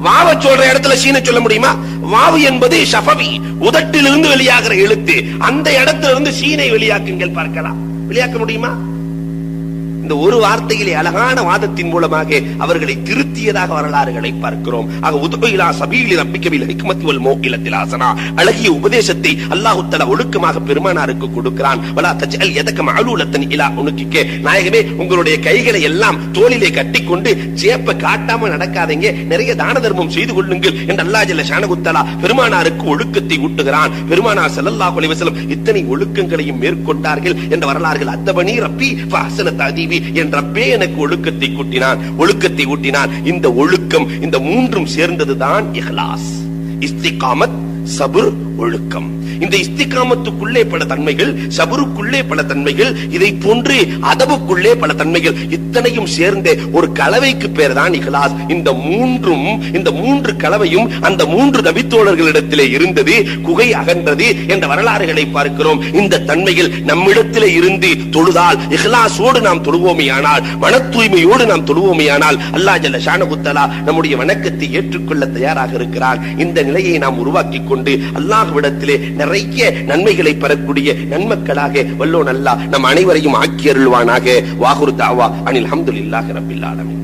வாவை சொல்ற இடத்துல ஷீனை சொல்ல முடியுமா? வாவு என்பது ஷஃபவி, உதட்டிலிருந்து வெளியாகிற எழுத்து, அந்த இடத்துல இருந்து ஷீனை வெளியாக்குங்கள் பார்க்கலாம். வெளியாக்க முடியுமா? இந்த ஒரு வார்த்தையிலே அழகான வாதத்தின் மூலமாக அவர்களை திருத்தியதாக வரலாறுகளை பார்க்கிறோம். ஆக உது இலா சபீலி ரப்பிக்க பில் ஹிக்மத்தி வல் மௌஇலத்தில் ஹஸனா, அழகிய உபதேசத்தை அல்லாஹ் தஆலா ஒழுக்கமாக பெருமானாருக்கு கொடுக்கிறான். வலா தஜ்அல் யதக மஅலூலத்தன் இலா உனுகிக்க, நாயகமே உங்களுடைய கைகளை எல்லாம் தோளிலே கட்டிக்கொண்டு சேப்ப காட்டாம நடக்காதீங்க, நிறைய தான தர்மம் செய்து கொள்ளுங்கள் என்று அல்லாஹ் ஜல்ல ஷானஹு தஆலா பெருமானாருக்கு ஒழுக்கத்தை ஊட்டுகிறான். பெருமானார் ஸல்லல்லாஹு அலைஹி வஸல்லம் இத்தனை ஒழுக்கங்களையும் மேற்கொண்டார்கள் என்ற வரலாறுகள். அத்தபனி ரப்பி ஃபஹஸன தஅதீபி, என் ரப்பே எனக்கு ஒழுக்கத்தை கூட்டினான், ஒழுக்கத்தை ஊட்டினான். இந்த ஒழுக்கம், இந்த மூன்றும் சேர்ந்ததுதான் இஹ்லாஸ், இஸ்திகாமத், சபுர், ஒழுக்கம். இந்த இஸ்திகாமத்துக்குள்ளே பல தன்மைகள், சபருக்குள்ளே பல தன்மைகள், இதை போன்று அதபுக்குள்ளே பல தன்மைகள், இத்தனையும் சேர்ந்த ஒரு கலவைக்கு பேர் தான் இஹ்லாஸ். இந்த மூன்று கலவையும் அந்த 3 நபித்தோழர்களிடத்திலே இருந்தது. குகை அகன்றது என்ற வரலாறுகளை பார்க்கிறோம். இந்த தன்மைகள் நம்மிடத்திலே இருந்து தொழுதால், இஹ்லாஸோடு நாம் தொழுவோமேயானால், மன தூய்மையோடு நாம் தொழுவோமேயானால், அல்லாஹ் ஜல்ல ஷானஹு தஆலா நம்முடைய வணக்கத்தை ஏற்றுக்கொள்ள தயாராக இருக்கிறான். இந்த நிலையை நாம் உருவாக்கிக் கொண்டு அல்லாஹ்விடத்திலே நிறைய நன்மைகளை பெறக்கூடிய நன்மக்களாக வல்லோன் அல்லாஹ் நம் அனைவரையும் ஆக்கி அருள்வானாக. வாகுர் தாவா அனில் ஹம்துலில்லாஹி ரப்பில் ஆலமீன்.